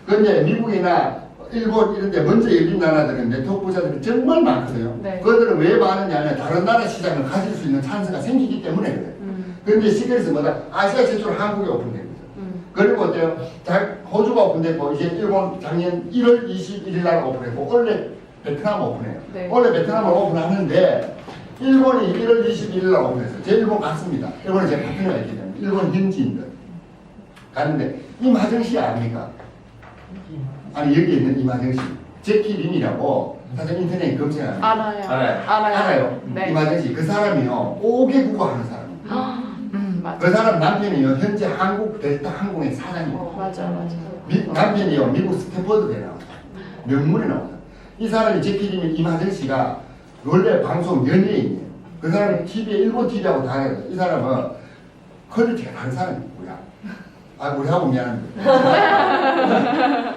그런데 미국이나 일본 이런 데 먼저 열린 나라들은 네트워크 부자들이 정말 많거든요. 네. 그들은 왜 많으냐면 다른 나라 시장을 가질 수 있는 찬스가 생기기 때문에 그래요. 그런데 시크릿은 뭐다? 아시아 최초로 한국에 오픈된 거죠. 그리고 어때요? 호주가 오픈됐고 이제 일본 작년 1월 21일 날 오픈했고 원래 베트남 오픈해요. 네. 원래 베트남을 오픈하는데 일본이 1월 21일 날 오픈했어요. 제 일본 갔습니다. 일본에 제 파트너가 있기 때문에 일본 현지인들 가는데 이마정 씨 아닙니까? 아니 여기 있는 이마정 씨 제키 림이라고 사실 인터넷에 검색하면 알아요. 알아요. 네. 이마정 씨 그 사람이요 5개 국어 하는 사람. 맞아. 그 사람 남편이요 현재 한국 델타 항공의 사장이에요. 맞아. 남편이요 미국 스탠퍼드대 나와요. 명문에 나와요. 이 사람이 제키님이 이마정 씨가 원래 방송 연예인이에요. 그 사람이 TV에 일본 TV하고 다녀요. 이 사람은 퀄리티가 다른 사람이에요. 우리하고 미안합니다.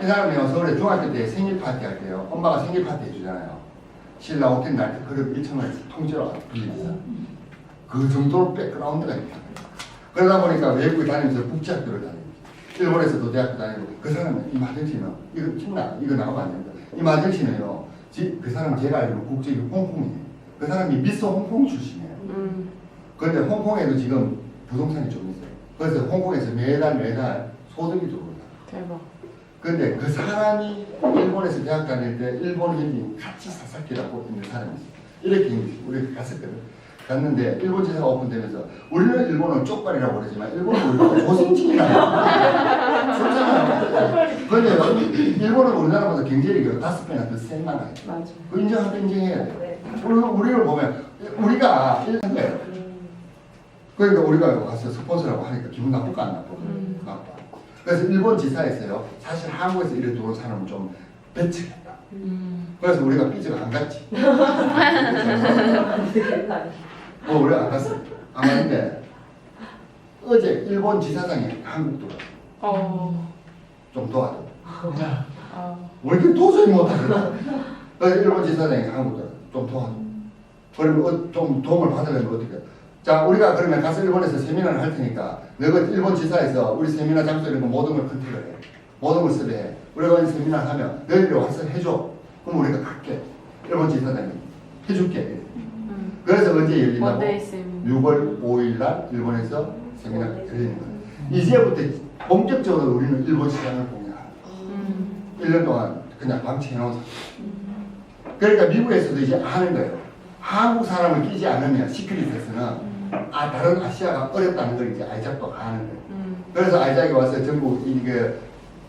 이 사람이요 서울에 중학교 때 생일 파티 할 때요. 엄마가 생일 파티 해주잖아요. 신랑 호텔 날 때 그릇 1,000원 통째로 빌리잖아. 그 정도로 백그라운드가 있다. 그러다 보니까 외국에 다니면서 국제학교를 다니고 일본에서도 대학교 다니고 그 사람은 이마정 씨는 이거 찍나? 이거 나가면 안 된다. 이마정 씨는요 그 사람 제가 알기로 국적이 홍콩이에요. 그 사람이 미스 홍콩 출신이에요. 그런데 홍콩에도 지금 부동산이 좀 있어요. 그래서 홍콩에서 매달 소득이 들어온다. 대박. 그런데 그 사람이 일본에서 대학 다닐 때 일본 현지인 같이 사사키라고 있는 사람이 있어요. 이렇게 우리 갔었거든. 갔는데 일본 지사가 오픈되면서 우리는 일본을 쪽발이라고 그러지만 일본은 우리가 조승진이라고 그렇잖아요. 그런데 일본은 우리나라보다 경제력이 5배나 더 센 나라예요. 맞아. 그 인정해야 돼요. 네. 우리를 보면 우리가 이런 거예요. 그러니까 우리가 가서 스폰서라고 하니까 기분 나쁠까 안 나쁠까? 나빠. 그래서 일본 지사에서요. 사실 한국에서 이런 도로 사람은 좀 배척했다. 그래서 우리가 삐져가 안 갔지. 우리가 안 갔어. 안 갔는데 어제 일본 지사장이 한국도 좀 도와줘. 우리가 도저히 못하겠다. 그래서 일본 지사장이 한국도 좀 도와줘. 그러면 좀 도움을 받으려면 어떻게? 자, 우리가 그러면 가서 일본에서 세미나를 할 테니까 너가 일본 지사에서 우리 세미나 장소 이런 거 모든 걸 컨택을 해. 모든 걸 섭외해. 우리가 이 세미나를 하면 너희들이 와서 해줘. 그럼 우리가 갈게. 일본 지사장이 해줄게. 그래서 언제 열린다고? 6월 5일 날 일본에서 세미나가 열리는 거예요. 이제부터 본격적으로 우리는 일본 시장을 공략하는 거예요. 1년 동안 그냥 방치해놓은 상태. 그러니까 미국에서도 이제 하는 거예요. 한국 사람을 끼지 않으면 시크릿에서는 다른 아시아가 어렵다는 걸 이제 아이작도 하는 거예요. 그래서 아이작이 와서 전국 이게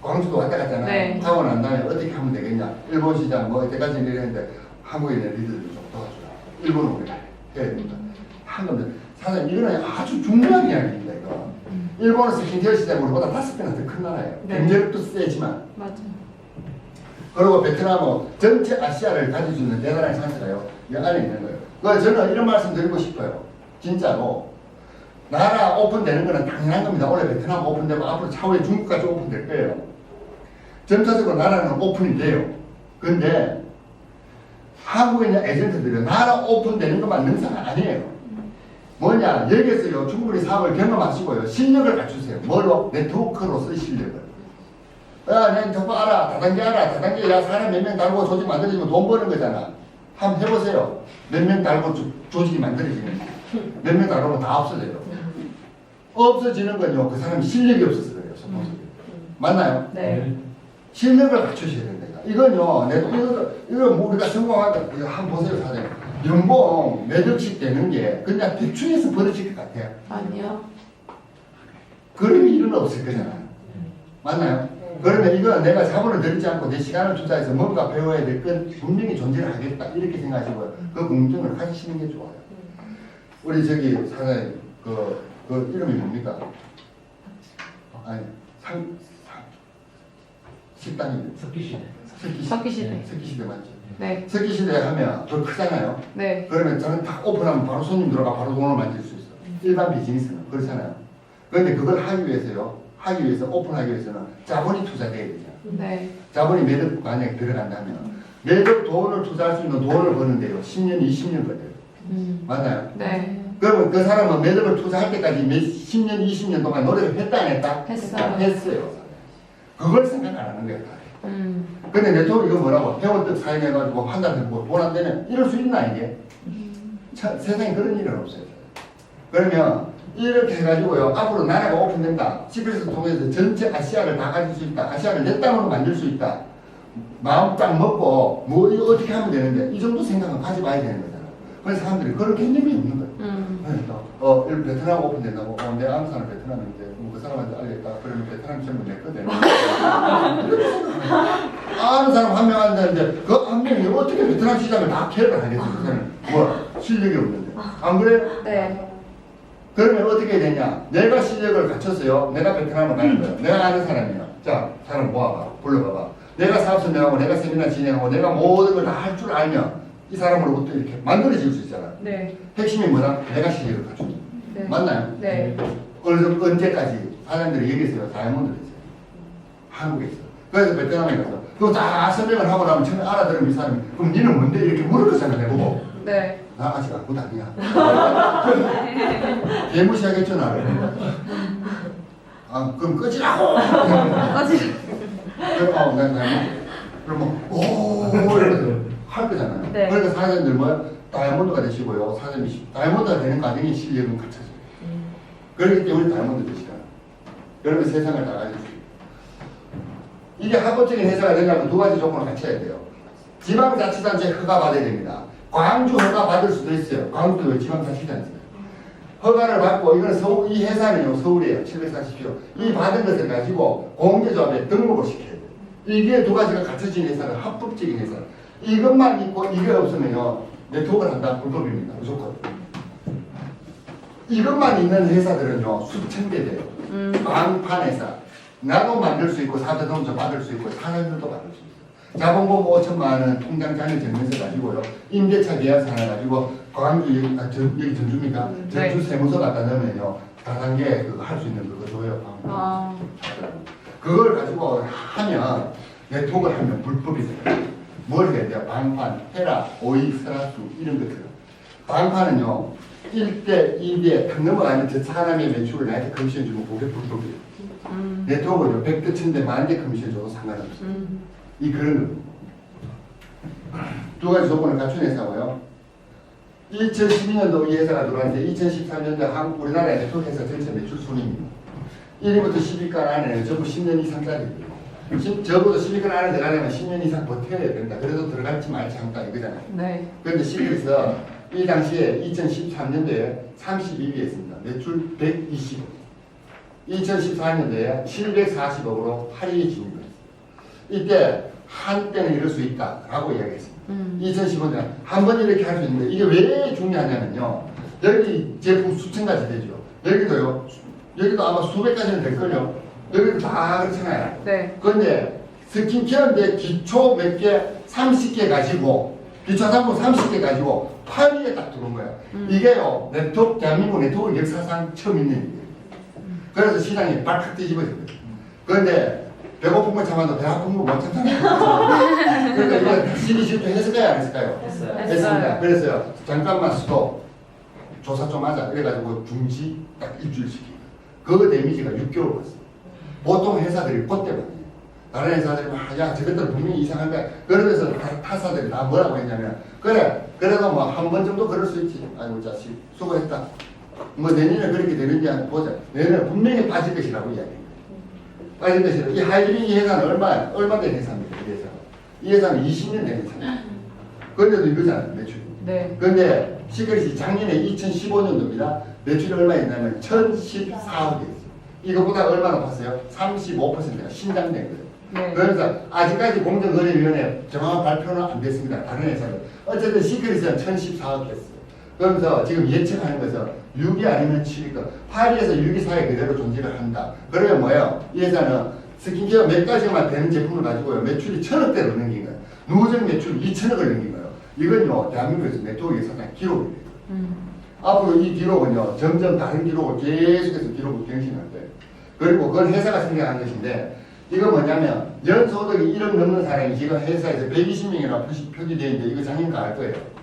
광주도 왔다 갔잖아. 네. 하고 난 다음에 어떻게 하면 되겠냐. 일본 시장 뭐 이때까지 이랬는데 한국에 있는 리더들이 좀 도와주라. 일본은 우리가 해야 됩니다. 한 건데 사장님 이거는 아주 중요한 이야기입니다. 이거. 일본은 스킨케어 시장 우리보다 5배나 더 큰 나라예요. 네. 경제력도 세지만. 맞아. 그리고 베트남은 전체 아시아를 가질 수 있는 대단한 상태가요. 이 안에 있는 거예요. 그래서 저는 이런 말씀 드리고 싶어요. 진짜로. 나라 오픈되는 거는 당연한 겁니다. 원래 베트남 오픈되고 앞으로 차후에 중국까지 오픈될 거예요. 전체적으로 나라는 오픈이 돼요. 그런데 한국에 있는 에이전트들은 나라 오픈되는 것만 능사가 아니에요. 뭐냐, 여기에서요, 충분히 사업을 경험하시고요, 실력을 갖추세요. 뭘로? 네트워크로서의 실력을. 야, 내 저거 알아. 다단계 알아. 다단계, 야, 사람 몇 명 달고 조직 만들어지면 돈 버는 거잖아. 한번 해보세요. 몇 명 달고 조직이 만들어지는 거. 몇 명 달고 다 없어져요. 없어지는 건요, 그 사람이 실력이 없어서 그래요, 스폰서들이. 맞나요? 네. 실력을 갖추셔야 된다. 이건요, 이거 뭐 우리가 성공하다, 이거 한번 보세요, 사장님. 연봉 몇 억씩 되는 게 그냥 대충해서 벌어질 것 같아요. 아니요. 그런 일은 없을 거잖아요. 맞나요? 그러면 이거 내가 자본을 들이지 않고 내 시간을 투자해서 뭔가 배워야 될 건 분명히 존재를 하겠다. 이렇게 생각하시고요. 그 공정을 가지시는 게 좋아요. 우리 저기 사장님, 그 이름이 뭡니까? 아니, 식당이 석기시대. 석기시대 맞죠? 네. 석기시대 하면 더 크잖아요. 네. 그러면 저는 딱 오픈하면 바로 손님 들어가 바로 돈을 만질 수 있어. 일반 비즈니스는 그렇잖아요. 그런데 그걸 하기 위해서요. 오픈하기 위해서는 자본이 투자돼야 되잖아요. 네. 자본이 매듭 만약에 들어간다면 매듭 돈을 투자할 수 있는 돈을 버는데요. 10년, 20년 걸려요. 맞나요? 네. 그러면 그 사람은 매듭을 투자할 때까지 10년, 20년 동안 노력을 했다 안 했다? 했어요. 했어요. 그걸 생각 안 하는 거예요. 근데 네트워크 이거 뭐라고? 회원뜻 사용해가지고 한 달 되고 돈 안 되면 이럴 수 있나 이게? 세상에 그런 일은 없어요. 그러면 이렇게 해가지고요. 앞으로 나라가 오픈된다. 시크릿을 통해서 전체 아시아를 다 가질 수 있다. 아시아를 내 땅으로 만들 수 있다. 마음 딱 먹고 뭐 이거 어떻게 하면 되는데 이 정도 생각은 가져봐야 되는 거잖아. 그래서 사람들이 그런 개념이 없는 거예요. 그러니까 베트남 오픈된다고 내가 아는 사람 베트남인데 그 사람한테 알겠다. 그러면 베트남 전부 내 거네. 아는 사람 한 명 앉았는데 그 한 명이 어떻게 베트남 시장을 다 개혁을 하겠어? 그거는 뭐 실력이 없는데. 안 그래요? 네. 그러면 어떻게 되냐? 내가 실력을 갖췄어요. 내가 베트남을 가는 거예요. 내가 아는 사람이야. 자, 사람 모아봐. 불러봐봐. 내가 사업 설명하고 내가 세미나 진행하고 내가 모든 걸 다 할 줄 알면 이 사람으로부터 이렇게 만들어질 수 있잖아. 네. 핵심이 뭐다? 내가 실력을 갖춘다. 네. 맞나요? 네. 언제까지 사람들이 얘기했어요. 다이아몬드를 했어요. 한국에서. 그래서 베트남에 가서 그거 다 설명을 하고 나면 처음에 알아들으면 이 사람이 그럼 니는 뭔데? 이렇게 물을 거잖아. 내보고. 네. 나 아직 아무도 아니야. 개무시하겠죠 나를. 그럼 끄지라고. 아직. 그럼 난 그러면 이러면서 할 거잖아요. 네. 그러니까 사장님들 뭐야? 다이아몬드가 되시고요. 사장님이 다이아몬드가 되는 과정에 실력은 갖춰져요. 그렇기 때문에 다이아몬드 되시잖아요. 그러면 세상을 다 가질 수 있어요. 이게 합법적인 회사가 되려면 두 가지 조건을 갖춰야 돼요. 지방자치단체 허가 받아야 됩니다. 광주 허가 받을 수도 있어요. 광주도 지방자치단체예요. 허가를 받고 이거는 서울, 이 회사는요 서울이에요. 740km. 이 받은 것을 가지고 공개조합에 등록을 시켜야 돼요. 이게 두 가지가 갖춰진 회사는 합법적인 회사. 이것만 있고 이게 없으면요 네트워크를 한다 불법입니다. 무조건. 이것만 있는 회사들은요 수천 개 돼요. 망판 회사. 나도 만들 수 있고 사대동조 받을 수 있고 사람들도 받을 수 있어요. 자본금 5천만 원 통장 잔여 증명서 가지고요. 임대차 계약서 하나 가지고 광주 여기 전주입니까? 전주 세무서 갖다 넣으면요. 다단계 그거 할 수 있는 그거 줘요. 그걸 가지고 하면 네트워크를 하면 불법이 돼요. 뭘 해야 돼요? 방판, 헤라, 오이, 설화수 이런 것들. 방판은요. 1대, 2대 탁 넘어가는 저 사람의 매출을 나한테 커미션 주면 그게 불법이에요. 네트워크는요. 100대, 1000대, 만대 커미션 줘도 상관없어요. 이 그런 두 가지 조건을 갖춘 회사고요. 2012년도 이 회사가 들어왔는데 2013년도 한국 우리나라의 네트워크 회사 전체 매출 순위입니다. 1위부터 10위권 안에는 전부 10년 이상짜리입니다. 적어도 10위권 안에 들어가려면 10년 이상 버텨야 된다. 그래도 들어갈지 말지 한다 이거잖아요. 네. 그런데 실에서 이 당시에 2013년도에 32위였습니다. 매출 120억. 2014년도에 740억으로 8위에 진입했어요. 이때 한때는 이럴 수 있다라고 이야기했습니다. 2015년 한 번 이렇게 할 수 있는데 이게 왜 중요하냐면요. 여기 제품 수천 가지 되죠. 여기도요. 여기도 아마 수백 가지는 될걸요. 여기도 다 그렇잖아요. 네. 그런데 스킨케어인데 기초 몇 개, 30개 가지고 기초 상품 30개 가지고 8위에 딱 들어온 거예요. 이게요. 네트워크, 대한민국 네트워크 역사상 처음 있는 일이에요. 그래서 시장이 발칵 뒤집어졌거든요. 그런데 배고픈 걸 참아도 배 아픈 거 못 참잖아요. 그러니까 이거 시기 실패 했을까요? 안 했을까요? 했어요. 했습니다. 그래서요. 잠깐만 스톱. 조사 좀 하자. 그래가지고 중지 딱 일주일 시키고. 그 데미지가 6개월 갔어요. 보통 회사들이 그때거든요. 다른 회사들이 막, 야, 저것들 분명히 이상한 거야. 그러면서 타사들이 다 뭐라고 했냐면, 그래, 그래도 뭐 한 번 정도 그럴 수 있지. 아이고, 자식, 수고했다. 뭐 내년에 그렇게 되는지 한번 보자. 내년에 분명히 빠질 것이라고 이야기해요. 빠질 것이라고. 이 하이드링 이 회사는 얼마 된 회사입니까? 이 회사가. 이 회사는 20년 된 회사예요. 그런데도 이거잖아요, 매출이. 네. 그런데 시크릿이 작년에 2015년도입니다. 매출이 얼마였냐면 1014억이었어요. 이거보다 얼마 높았어요? 35%가 신장된 거예요. 네. 그래서 아직까지 공정거래위원회 정확한 발표는 안 됐습니다. 다른 회사는. 어쨌든 시크릿은 1014억 했어요. 그러면서 지금 예측하는 것은 6위 아니면 7위권, 8위에서 6위 사이에 그대로 존재를 한다. 그러면 뭐예요? 이 회사는 스킨케어 몇 가지만 되는 제품을 가지고요. 매출이 1000억대로 넘긴 거예요. 누적 매출 2000억을 넘긴 거예요. 이건요, 대한민국에서 네트워크에서 기록이에요. 앞으로 이 기록은요, 점점 다른 기록을 계속해서 기록을 경신할 거예요. 그리고 그건 회사가 생각한 것인데, 이거 뭐냐면, 연소득이 1억 넘는 사람이 지금 회사에서 120명이라고 표기되어 있는데, 이거 작년가 알 거예요.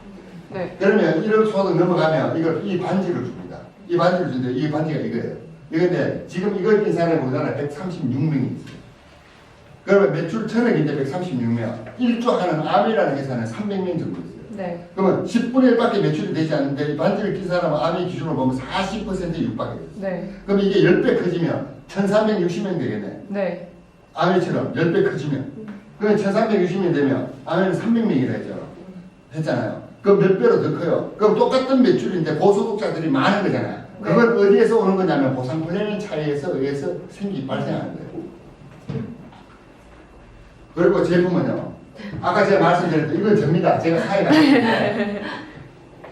네. 그러면 1억 소득 넘어가면 이 반지를 줍니다. 이 반지를 주는데, 이 반지가 이거예요. 이건데, 지금 이걸 낀 사람이 우리나라에 136명이 있어요. 그러면 매출 1000억인데 136명. 1조 하는 아미라는 회사는 300명 정도 있어요. 네. 그러면 10분의 1밖에 매출이 되지 않는데 이 반지를 낀 사람은 아미 기준으로 보면 40%에 육박해요. 네. 그럼 이게 10배 커지면 1360명 되겠네. 네. 아미처럼 10배 커지면. 그러면 1360명 되면 아미는 300명이라 했잖아요. 그럼 몇 배로 더 커요? 그럼 똑같은 매출인데 고소득자들이 많은 거잖아요. 그건 어디에서 오는 거냐면 보상 플랜의 차이에서 의해서 발생하는 거예요. 그리고 제품은요. 아까 제가 말씀드렸던 이건 접니다. 제가 사이가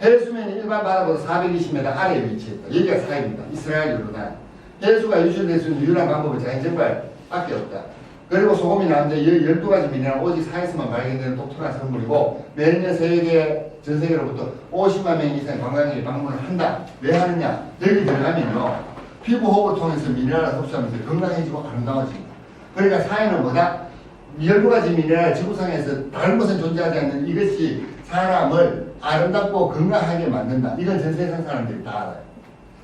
해수면이 일반 바다보다 420m 아래에 위치했다. 여기가 사이입니다. 이스라엘 요르단. 해수가 유출될 수 있는 유일한 방법은 자연재발밖에 없다. 그리고 소금이 나오는데 12가지 미네랄 오직 사이에서만 발견되는 독특한 성물이고 매년 전 세계로부터 50만 명 이상의 관광객이 방문을 한다. 왜 하느냐? 여기 들어가면요. 피부 호흡을 통해서 미네랄을 섭취하면서 건강해지고 아름다워집니다. 그러니까 사이는 뭐다? 12가지 미네랄 지구상에서 다른 곳에 존재하지 않는 이것이 사람을 아름답고 건강하게 만든다. 이건 전 세상 사람들이 다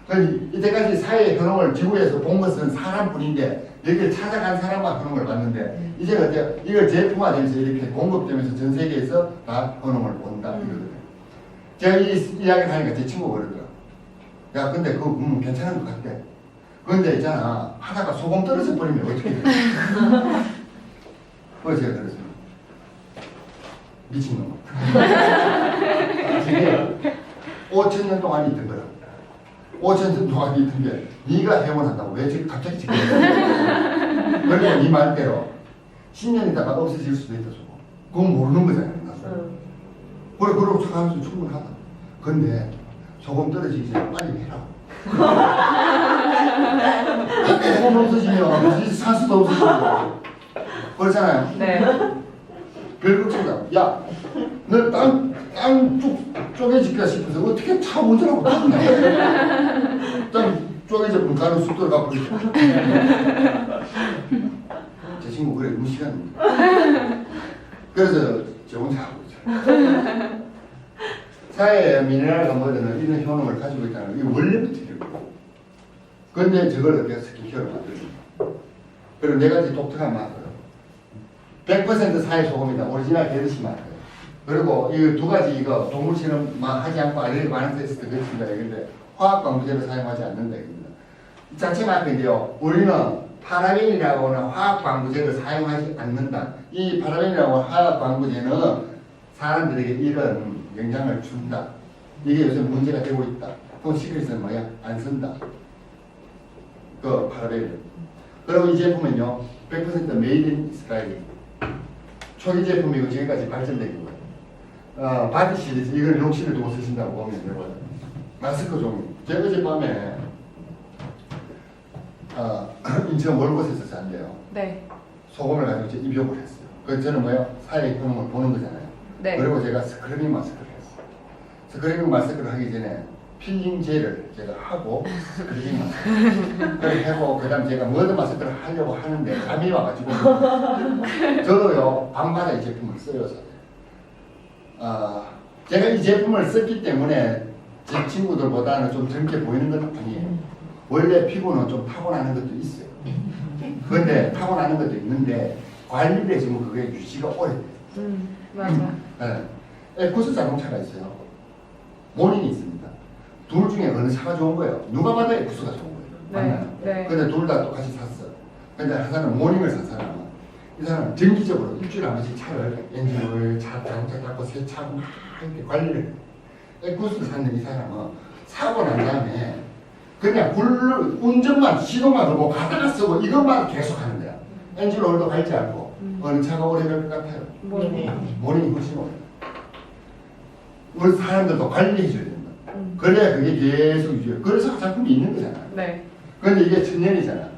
알아요. 이때까지 사회의 효능을 지구에서 본 것은 사람뿐인데 여기를 찾아간 사람만 효능을 봤는데 이제는 어때요? 이걸 제품화되면서 이렇게 공급되면서 전 세계에서 다 효능을 본다. 이거거든요. 제가 이 이야기를 하니까 제 친구가 그러더라고요. 야 근데 그거 괜찮은 것 같대. 그런데 있잖아 하다가 소금 떨어져 버리면 어떻게 돼? 그래서 제가 그랬습니다. 미친놈. 이게 5,000년 동안 있던 거라. 5,000년 동안 있던 게 네가 해원한다고 왜 지금 갑자기 지금 그리고 네 말대로 10년 있다가 없어질 수도 있다. 그건 모르는 거잖아요. 그래, 그러고 생각하면서 충분하다. 근데 소금 떨어지기 전에 빨리 해라. 소금 없어지면 산수도 없어지고 그렇잖아요. 네. 별 걱정이다. 야, 너 땅 쪼개질까 싶어서 어떻게 차 운전하고 갔냐. 땅 쪼개져 가는 속도를 갖고 있어. 제 친구 그래 무시간입니다. 그래서 저 혼자 하고 있죠. 사회에 미네랄과 뭐든 이런 효능을 가지고 있다는 거, 이거 원래부터 이렇고. 그런데 저걸 어떻게 스킨케어를 만들죠. 그리고 네 가지 독특한 맛을. 100% 사회 소금이다. 오리지널 게르시 맛. 그리고 이 두 가지 이거 동물 실험 하지 않고 알레르기 반응 테스트 그렇습니다. 근데 화학 광부제를 사용하지 않는다. 입니다. 자체 마크인데요. 우리는 파라벤이라고 하는 화학 광부제를 사용하지 않는다. 이 파라벤이라고 하는 화학 광부제는 사람들에게 이런 영향을 준다. 이게 요새 문제가 되고 있다. 그럼 시크릿은 뭐야? 안 쓴다. 그 파라벤을. 그리고 이 제품은요. 100% 메이드 인 이스라엘. 초기 제품이고 지금까지 발전된 거예요. 바디 시리즈 이걸 용실에 두고 쓰신다고 보면 되고요. 마스크 종류. 제가 어젯밤에 인천 월곶에서 잤는데요. 네. 소금을 가지고 입욕을 했어요. 그래서 저는 뭐예요? 사회 효능을 보는 거잖아요. 네. 그리고 제가 스크래밍 마스크를 했어요. 스크래밍 마스크를 하기 전에 필링 젤을 제가 하고 스크래밍 마스크를 하고 그다음 제가 머드 마스크를 하려고 하는데 감이 와가지고 저도요 밤마다 이 제품을 써요. 제가 이 제품을 썼기 때문에 제 친구들보다는 좀 젊게 보이는 건 아니에요. 원래 피부는 좀 타고나는 것도 있어요. 그런데 타고나는 것도 있는데 관리를 해주면 그게 유지가 오래돼요. 맞아. 네. 에쿠스 자동차가 있어요. 모닝이 있습니다. 둘 중에 어느 차가 좋은 거예요? 누가 봐도 에쿠스가 좋은 거예요. 네. 맞나요? 네. 근데 둘 다 똑같이 샀어. 근데 한 사람은 모닝을 산 사람은 이 사람은 정기적으로 일주일에 한 번씩 차를 엔진오일, 자동차 닦고 세차하고 막 이렇게 관리를 해요. 에쿠스를 샀는 이 사람은 사고 난 다음에 그냥 운전만 시동만 걸고 가다가 쓰고 이것만 계속 하는 거야. 엔진오일도 갈지 않고 어느 차가 오래 갈 것 같아요? 모닝이 훨씬 오래. 우리 사람들도 관리해줘야 된다. 그래야 그게 계속 유지해요. 그래서 화장품이 있는 거잖아요. 네. 그런데 이게 천년이잖아.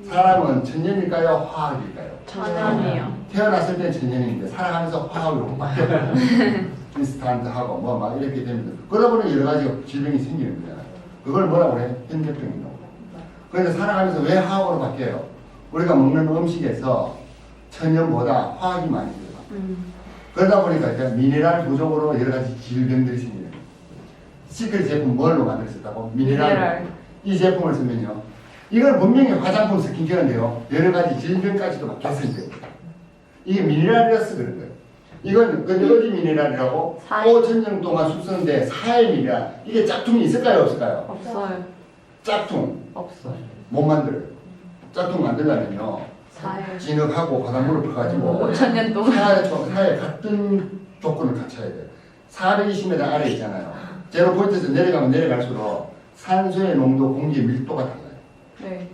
사람은 천년일까요? 화학일까요? 천연이요. 태어났을 때 천년인데 살아가면서 화학으로 바뀌어요. 인스턴트하고 뭐 막 이렇게 됩니다. 그러다 보니 여러 가지 질병이 생기는 거잖아요. 그걸 뭐라고 그래? 현대병이라고. 그런데 살아가면서 왜 화학으로 바뀌어요? 우리가 먹는 음식에서 천연보다 화학이 많이 들어가. 그러다 보니까 이제 미네랄 부족으로 여러 가지 질병들이 생겨요. 시크릿 제품 뭘로 만들었다고? 미네랄. 이 제품을 쓰면요. 이건 분명히 화장품 스킨케어인데요. 여러 가지 질병까지도 막 개선돼요. 이게 미네랄이라서 그런 거예요. 이건 어디 미네랄이라고? 5,000년 동안 숙성된 사해 미네랄. 이게 짝퉁이 있을까요? 없을까요? 없어요. 짝퉁. 없어요. 못 만들어요. 짝퉁 만들려면요. 사요. 진흙하고 바닷물을 퍼가지고 5,000년 동안. 사해 같은 조건을 갖춰야 돼요. 420m 아래 있잖아요. 제로 포인트에서 내려가면 내려갈수록 산소의 농도, 공기의 밀도가 달라요. 네.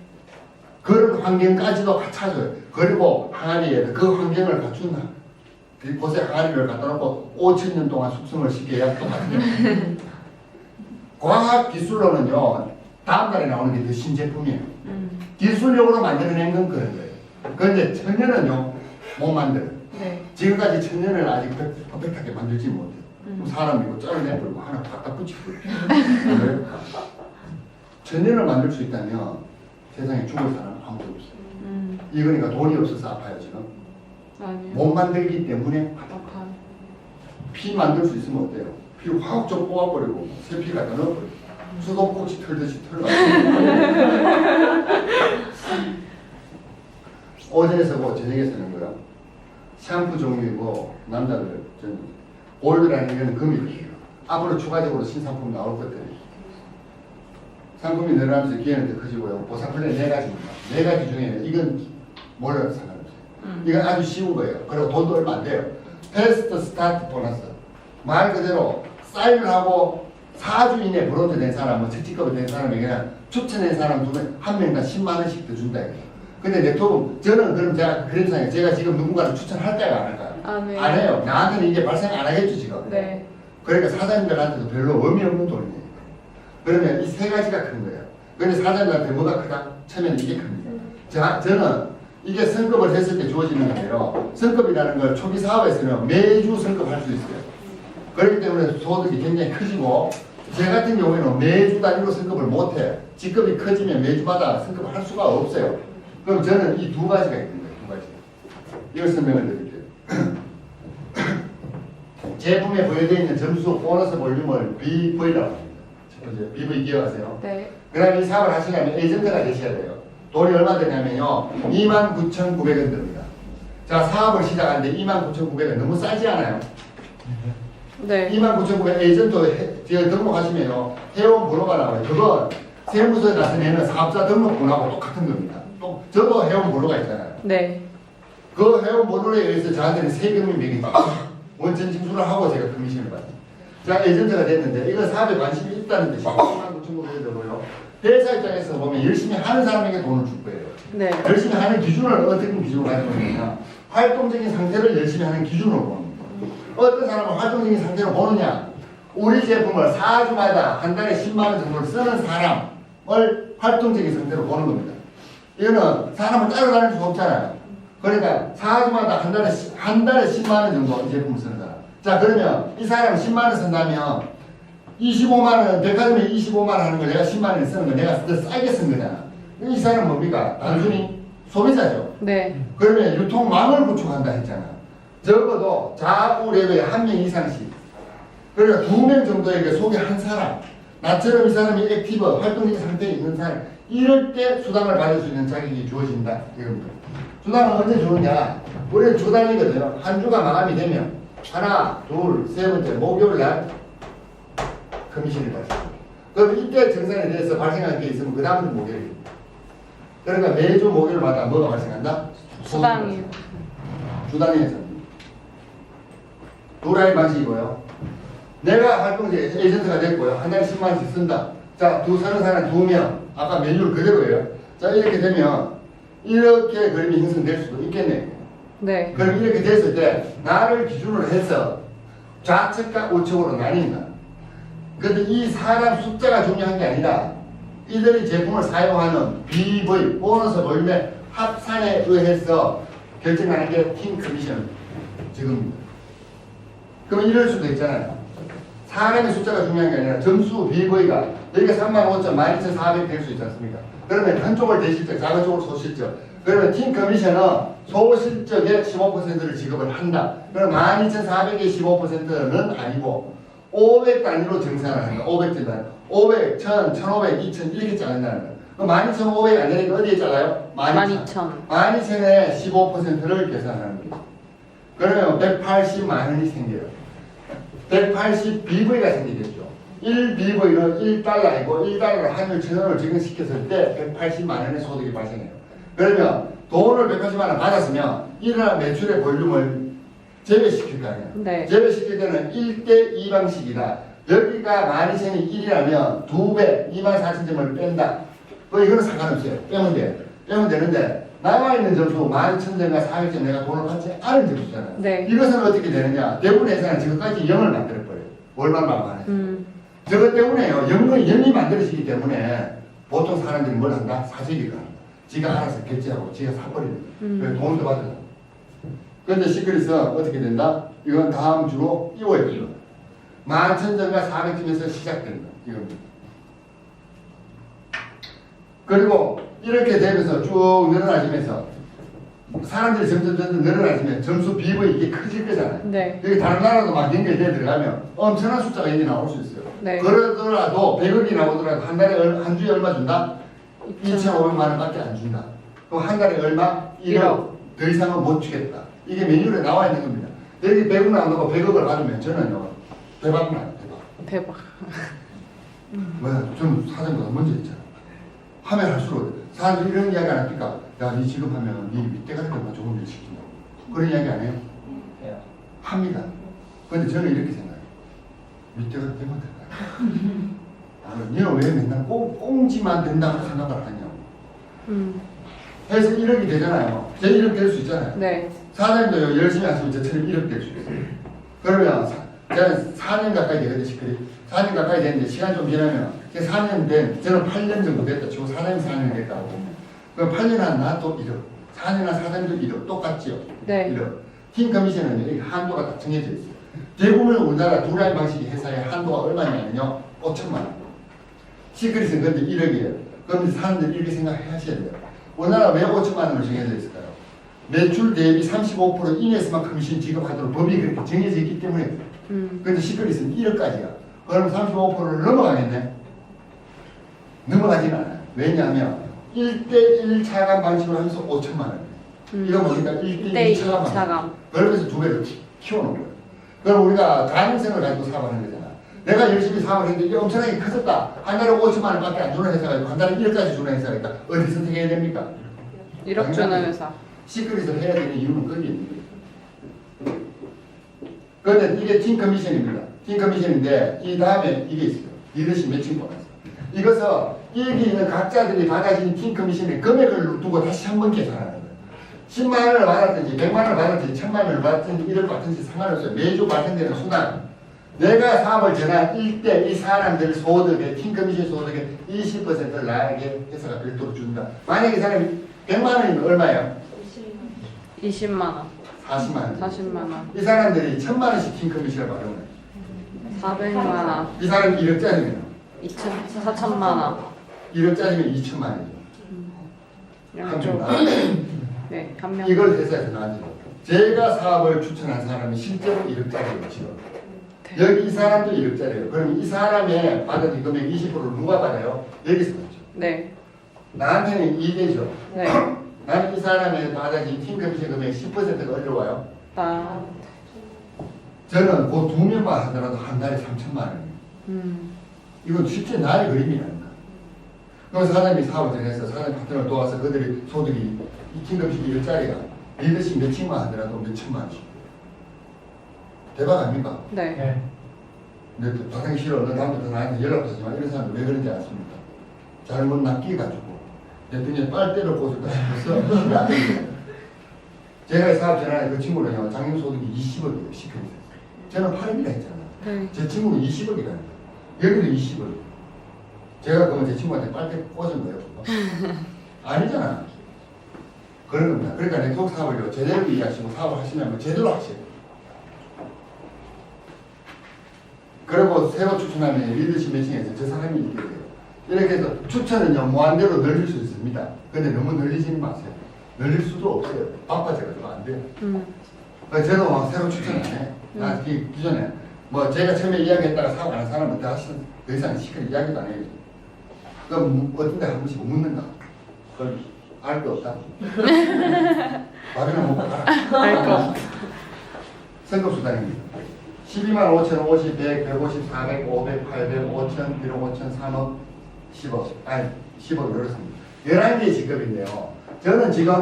그런 환경까지도 갖춰줘요. 그리고 항아리에 그 환경을 갖춘다. 그곳에 항아리를 갖다 놓고 5,000년 동안 숙성을 시켜야 똑같아요. 과학 기술로는요, 다음 달에 나오는 게 더 신제품이에요. 기술력으로 만들어낸 건 그런 거예요. 그런데 천년은요, 못 만들어요. 네. 지금까지 천년을 아직 퍼펙트하게 만들지 못해요. 그럼 사람 이거 잘라내버리고 하나 갖다 붙이고. 그래요? 천년을 만들 수 있다면 세상에 죽을 사람 아무도 없어요. 이거니까 돈이 없어서 아파요, 지금. 아니요. 못 만들기 때문에 아파요. 아파요. 피 만들 수 있으면 어때요? 피 확 좀 뽑아버리고 새 피 갖다 넣어버리고 수도꼭지 털듯이 털어가지고 오전에 쓰고 저녁에 쓰는 거야. 샴푸 종류이고 남자들 저는 골드라는 이거는 금이에요. 앞으로 추가적으로 신상품 나올 것들이 상품이 늘어나면서 기회는 더 커지고요. 보상플랜 4가지입니다. 4가지 중에 이건 몰라도 상관없어요. 이건 아주 쉬운 거예요. 그리고 돈도 얼마 안 돼요. 패스트 스타트 보너스. 말 그대로 사인을 하고 4주 이내 브론즈 낸 사람, 뭐 특집급을 낸 사람에게는 추천된 사람 두명 한 명당 10만 원씩 더 준다 이거. 근데 네트워크 저는 그럼 제가 그림상에 제가 지금 누군가를 추천할까요 안 할까요? 네. 안 해요. 나한테는 이게 발생 안 하겠죠 지금. 네. 그러니까 사장님들한테도 별로 의미 없는 돈이에요. 그러면 이 세 가지가 큰 거예요. 근데 사장님한테 뭐가 크다? 처음에는 이게 큽니다. 저는 이게 성급을 했을 때 주어지는 건데요. 성급이라는 걸 초기 사업에서는 매주 성급할 수 있어요. 그렇기 때문에 소득이 굉장히 커지고 제 같은 경우에는 매주 단위로 성급을 못해. 직급이 커지면 매주마다 성급을 할 수가 없어요. 그럼 저는 이 두 가지가 있는 거예요. 두 가지. 이걸 설명을 드릴게요. 제품에 부여되어 있는 점수 보너스 볼륨을 BV라고 합니다. 첫 번째 BV 기억하세요? 네. 그 다음에 이 사업을 하시려면 에이전트가 되셔야 돼요. 돈이 얼마 되냐면요. 29,900원 듭니다. 자, 사업을 시작하는데 29,900원 너무 싸지 않아요? 네. 29,900원 에이전트 제가 등록하시면요. 회원 번호가 나와요. 그건 세무서에 가서 내는 사업자 등록번호하고 똑같은 겁니다. 또 저도 회원 번호가 있잖아요. 네. 그 회원 번호에 의해서 저한테는 세금이 매깁니다. 원천 징수를 하고 제가 커미션을 받아요. 자, 에이전트가 됐는데 이건 사업에 관심이 있다는 뜻이에요. 29,900원이고요. 회사 입장에서 보면 열심히 하는 사람에게 돈을 줄 거예요. 네. 열심히 하는 기준을 어떻게 기준으로 가지고 있느냐. 활동적인 상태를 열심히 하는 기준으로 보는 거예요. 어떤 사람은 활동적인 상태로 보느냐. 우리 제품을 4주마다 한 달에 10만 원 정도를 쓰는 사람을 활동적인 상태로 보는 겁니다. 이거는 사람을 따라다닐 수 없잖아요. 그러니까 4주마다 한 달에 10만 원 정도 이 제품을 쓰는 사람. 자, 그러면 이 사람은 10만 원 쓴다면 25만 원, 백화점에 25만 원 하는 걸 내가 10만 원 쓰는 거 내가 더 싸게 쓴 거잖아. 이 사람은 뭡니까? 단순히 소비자죠. 네. 그러면 유통망을 구축한다 했잖아. 적어도 좌우 레벨에 한 명 이상씩. 그러니까 2명 정도에게 소개한 사람. 나처럼 이 사람이 액티브, 활동적인 상태에 있는 사람. 이럴 때 수당을 받을 수 있는 자격이 주어진다. 이겁니다. 수당은 언제 주느냐? 우리는 주당이거든요. 한 주가 마감이 되면 하나, 둘, 세 번째 목요일 날 커미션이 발생합니다. 그럼 이때 정산에 대해서 발생한 게 있으면 그 다음은 목요일입니다. 그러니까 매주 목요일마다 뭐가 발생한다? 수당이요. 주당에서 노라의 방식이고요. 내가 활동제 에이전트가 됐고요. 한 달에 10만 원씩 쓴다. 자, 서른 사람 2명. 아까 메뉴를 그대로예요. 자, 이렇게 되면 이렇게 그림이 형성될 수도 있겠네요. 네. 그럼 이렇게 됐을 때 나를 기준으로 해서 좌측과 우측으로 나뉜다. 그런데 이 사람 숫자가 중요한 게 아니라 이들이 제품을 사용하는 BV, 보너스 볼륨의 합산에 의해서 결정하는 게 팀 커미션 지금입니다. 그럼 이럴 수도 있잖아요. 사람의 숫자가 중요한 게 아니라 점수 BV가 여기가 35,000, 12,400 될 수 있지 않습니까? 그러면 한쪽을 대실적, 작은 쪽으로 소실적. 그러면 팀 커미션은 소실적의 15%를 지급을 한다. 그럼 12,400의 15%는 아니고 500 단위로 정산을 하는 거야. 500 단위. 500, 1000, 1500, 2000 이렇게 짜낸다는 거야. 그럼 12,500이 안 되니까 어디에 잘라요? 12,000. 12,000의 15%를 계산하는 거예요. 그러면 180만 원이 생겨요. 180 BV가 생기겠죠. 1 BV는 1달러이고 1달러를 환율 1,000원을 적용시켰을 때 180만 원의 소득이 발생해요. 그러면 돈을 180만 원 받았으면 일어난 매출의 볼륨을 제외시킬 거 아니에요. 네. 제외시킬 때는 1대2 방식이다. 여기가 12,000이 1이라면 2배, 24,000점을 뺀다. 이거는 상관없어요. 빼면 돼요. 빼면 되는데 남아있는 점수 11,000점과 400점 내가 돈을 받지 않은 점수잖아요. 네. 이것은 어떻게 되느냐. 대부분 회사는 지금까지 0을 만들어버려요. 월만 막판에. 저것 때문에요. 0이 만들어지기 때문에 보통 사람들이 뭘 한다? 사재기를 한다. 지가 알아서 결제하고 지가 사버리는 거예요. 그래서 돈도 받아요. 그런데 시크릿은 어떻게 된다? 이건 다음 주로 띄워야 돼요. 11,000점과 400점에서 시작된다. 이겁니다. 그리고 이렇게 되면서 쭉 늘어나시면서 사람들이 점점 늘어나시면 점수 BV 이게 커질 거잖아요. 네. 여기 다른 나라도 막 연결돼 들어가면 엄청난 숫자가 여기 나올 수 있어요. 네. 그러더라도 100억이 나오더라도 한 달에 한 주에 얼마 준다? 2,500만 원밖에 안 준다. 그럼 한 달에 얼마? 1억. 더 이상은 못 주겠다. 이게 메뉴에 나와 있는 겁니다. 여기 100억 나온다고 100억을 받으면 저는요 대박 나요. 대박. 뭐야? 좀 사장보다 먼저 했잖아. 하면 할수록 사람들이 이런 이야기 안 합니까? 야, 니 지금 하면 니 밑에가 되면 좋은 일 시킨다고. 그런 이야기 안 해요? 합니다. 그런데 저는 이렇게 생각해요. 밑에가 되면 될까요? 니는 왜 맨날 꽁지만 된다고 생각을 하냐고. 해서 1억이 되잖아요. 제 1억 될 수 있잖아요. 네. 사장님도 열심히 하시면 저처럼 1억 될 수 있어요. 그러면 제가 4년 가까이 되거든요. 시크릿. 4년 가까이 됐는데 시간 좀 지나면 제가 4년 된, 저는 8년 정도 됐다. 지금 사장님 4년 됐다고 보면. 그럼 8년 한 나도 1억. 4년 한 사장님도 1억. 똑같지요? 네. 1억. 팀 커미션은 여기 한도가 딱 정해져 있어요. 대부분 우리나라 두 라인 방식의 회사의 한도가 얼마냐면요. 5천만 원. 시크릿은 근데 1억이에요. 그럼 사람들이 이렇게 생각하셔야 돼요. 우리나라 왜 5천만 원을 정해져 있을까요? 매출 대비 35% 이내에서만 커미션 지급하도록 법이 그렇게 정해져 있기 때문에. 근데 시크릿은 1억까지야. 그럼 35%를 넘어가겠네? 넘어가지는 않아요. 왜냐하면 1대1 차감 방식으로 하면서 5천만 원. 이거 보니까 1대1 차감 방식. 그러면서 두 배로 키워놓은 거예요. 그럼 우리가 가능성을 가지고 사업하는 거잖아. 내가 열심히 사업을 했는데 이게 엄청나게 커졌다. 한 달에 5천만 원밖에 안 주는 회사가 있고 한 달에 1억까지 주는 회사가 있다. 어디 선택해야 됩니까? 1억 주는 회사. 시크릿을 해야 되는 이유는 거기에 있는 거예요. 그런데 이게 팀 커미션입니다. 팀 커미션인데 이 다음에 이게 있어요. 리더십 매칭 보너스. 이것은 여기 있는 각자들이 받아진 팀 커미션의 금액을 두고 다시 한번 계산하는 거예요. 10만 원을 받았든지 100만 원을 받았든지 1000만 원을 받았든지 1억 받든지 상관없어요. 매주 발생되는 수당. 내가 사업을 전한 1대 이 사람들 소득의 팀 커미션 소득의 20%를 나에게 회사가 별도로 준다. 만약에 이 사람이 100만 원이면 얼마예요? 20만 원. 40만 원. 40만 원. 이 사람들이 1000만 원씩 팀 커미션을 받는 거예요. 400만 원. 이 사람이 1억짜리면 4천만 원. 1억짜리면 2천만 원이죠. 양쪽. 한 네, 한 명. 이걸 회사에서 나왔죠. 제가 사업을 추천한 사람이 실제로 1억짜리예요. 지금. 여기 이 사람도 1억짜리예요. 그럼 이 사람의 받은 금액 20%를 누가 받아요? 여기서 받죠. 네. 나한테는 이익이죠. 네. 나는 이 사람의 받아진 팀 커미션 금액 10%가 어디로 나. 저는 그 두 명만 하더라도 한 달에 3천만 원이에요. 이건 실제 나의 그림이라니까. 그럼 사람이 사업을 정해서 사람 파트너를 도와서 그들이 소득이 이 팀 커미션 1억짜리가 리더십 몇층만 하더라도 몇 천만 원씩. 대박 아닙니까? 네. 근데 받기 싫어. 너 다음부터 나한테 연락하지만 이런 사람들 왜 그런지 아십니까? 잘못 낚여가지고 대표님 빨대로 꽂을까 싶어서 힘이 안 되거든요. 제가 사업 전환에 그 친구는요 작년 소득이 20억이에요. 시크릿에서. 저는 8억이라 했잖아요. 네. 제 친구는 20억이라는 거예요. 여기도 20억. 제가 그러면 제 친구한테 빨대 꽂은 거예요? 아니잖아. 그런 겁니다. 그러니까 네트워크 사업을요 제대로 이해하시고 사업을 하시려면 제대로 하셔야 돼요. 그리고 새로 추천하면 리더십 매칭에서 저 사람이 있게 돼요. 이렇게 해서 추천은요 무한대로 늘릴 수 있습니다. 근데 너무 늘리지는 마세요. 늘릴 수도 없어요. 바빠져가지고 안 돼요. 저도 막 새로 추천 안 해. 나 기존에 뭐 제가 처음에 이야기했다가 사고 안 사람은 더 이상 시간 이야기도 안 해요. 그럼 어떤 데 한 번씩 묻는가? 그걸 알 거 없다. 밥이나 먹고 가라. 알 거 없다. 선급수단입니다. 12만 5천, 50, 100, 150, 400, 500, 800, 5천, 1억 5천, 3억, 10억, 아니 10억 이렇습니다. 11개의 직업인데요. 저는 지금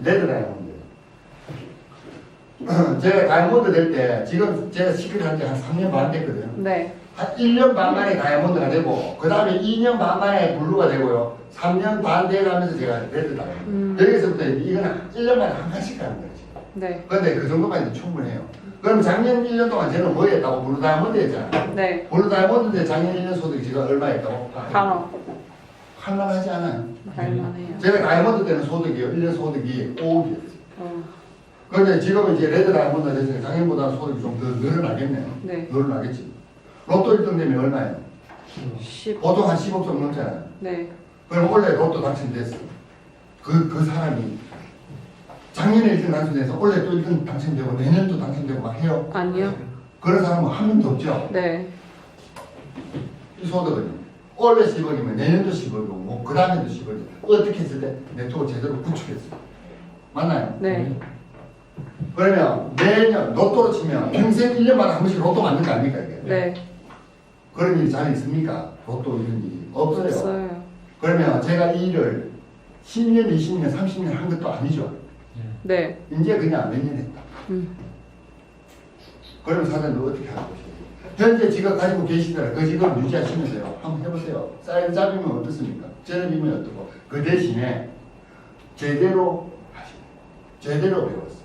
레드 다이아몬드예요. 제가 다이아몬드 될 때 지금 제가 시크릿 한지 한 3년 반 됐거든요. 네. 한 1년 반 만에 다이아몬드가 되고 그 다음에 2년 반 만에 블루가 되고요. 3년 반 돼가면서 제가 레드 다이아몬드. 여기서부터 이거는 1년 만에 한 번씩 가는 거예요. 네. 그런데 그 정도만 해도 충분해요. 그럼 작년 1년 동안 저는 뭐 했다고? 블루 다이아몬드 했잖아요. 네. 블루 다이아몬드인데 작년 1년 소득이 제가 얼마 했다고? 8억. 할만하지 않아요. 할만해요. 제가 다이아몬드 때는 소득이요. 1년 소득이 5억이었어요. 그런데 지금은 이제 레드 다이아몬드 됐으니 작년보다 소득이 좀 더 늘어나겠네요. 네. 늘어나겠지. 로또 1등 되면 얼마예요? 10. 보통 한 10억 정도 넘잖아요. 네. 그럼 원래 로또 당첨됐어. 그 사람이 작년에 1등 당첨돼서 올해 또 1등 당첨되고 내년도 당첨되고 막 해요. 아니요. 그런 사람은 한 명도 없죠. 네. 이 소득은 올해 10억이면 내년도 10억이고 뭐 그 다음에도 10억이고 어떻게 했을 때 네트워크 제대로 구축했어요. 맞나요? 네. 그러면 매년 로또로 치면 평생 1년마다 한 번씩 로또 맞는 거 아닙니까 이게? 네. 그런 일이 잘 있습니까? 로또 이런 일이 없어요. 없어요. 그러면 제가 이 일을 10년, 20년, 30년 한 것도 아니죠. 네. 이제 그냥 몇 년 했다. 음. 그러면 사장님 어떻게 할 것이에요? 현재 직업 가지고 계시더라 그 직업을 유지하시면서요. 한번 해보세요. 사이드 잡이면 어떻습니까? 전업이면 어떻고 그 대신에 제대로 하시고 제대로 배웠어.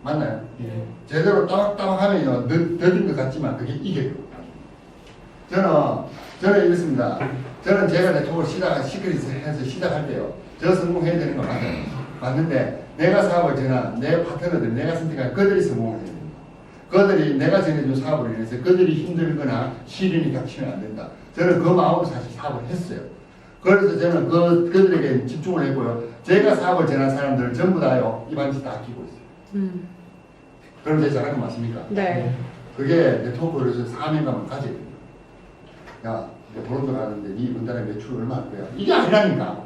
맞나요? 예. 제대로 따박따박 하면요 더딘 것 같지만 그게 이겨요. 저는 이렇습니다. 저는 제가 네트워크를 시크릿해서 시작할 때요. 저 성공해야 되는 거 맞아요. 맞는데 내가 사업을 전한 내 파트너들 내가 선택한 그들이 성공을 해야 됩니다. 그들이 내가 전해준 사업을 인해서 그들이 힘들거나 시련이 닥치면 안 된다. 저는 그 마음으로 사실 사업을 했어요. 그래서 저는 그들에게 집중을 했고요. 제가 사업을 전한 사람들을 전부 다요 이반지 다 끼고 있어요. 그럼 제 잘하는 거 맞습니까? 네. 그게 네트워크에서 사명감을 가져야 됩니다. 야, 보론도 가는데 네 분단의 매출 얼마 할 거야? 이게 아니라니까.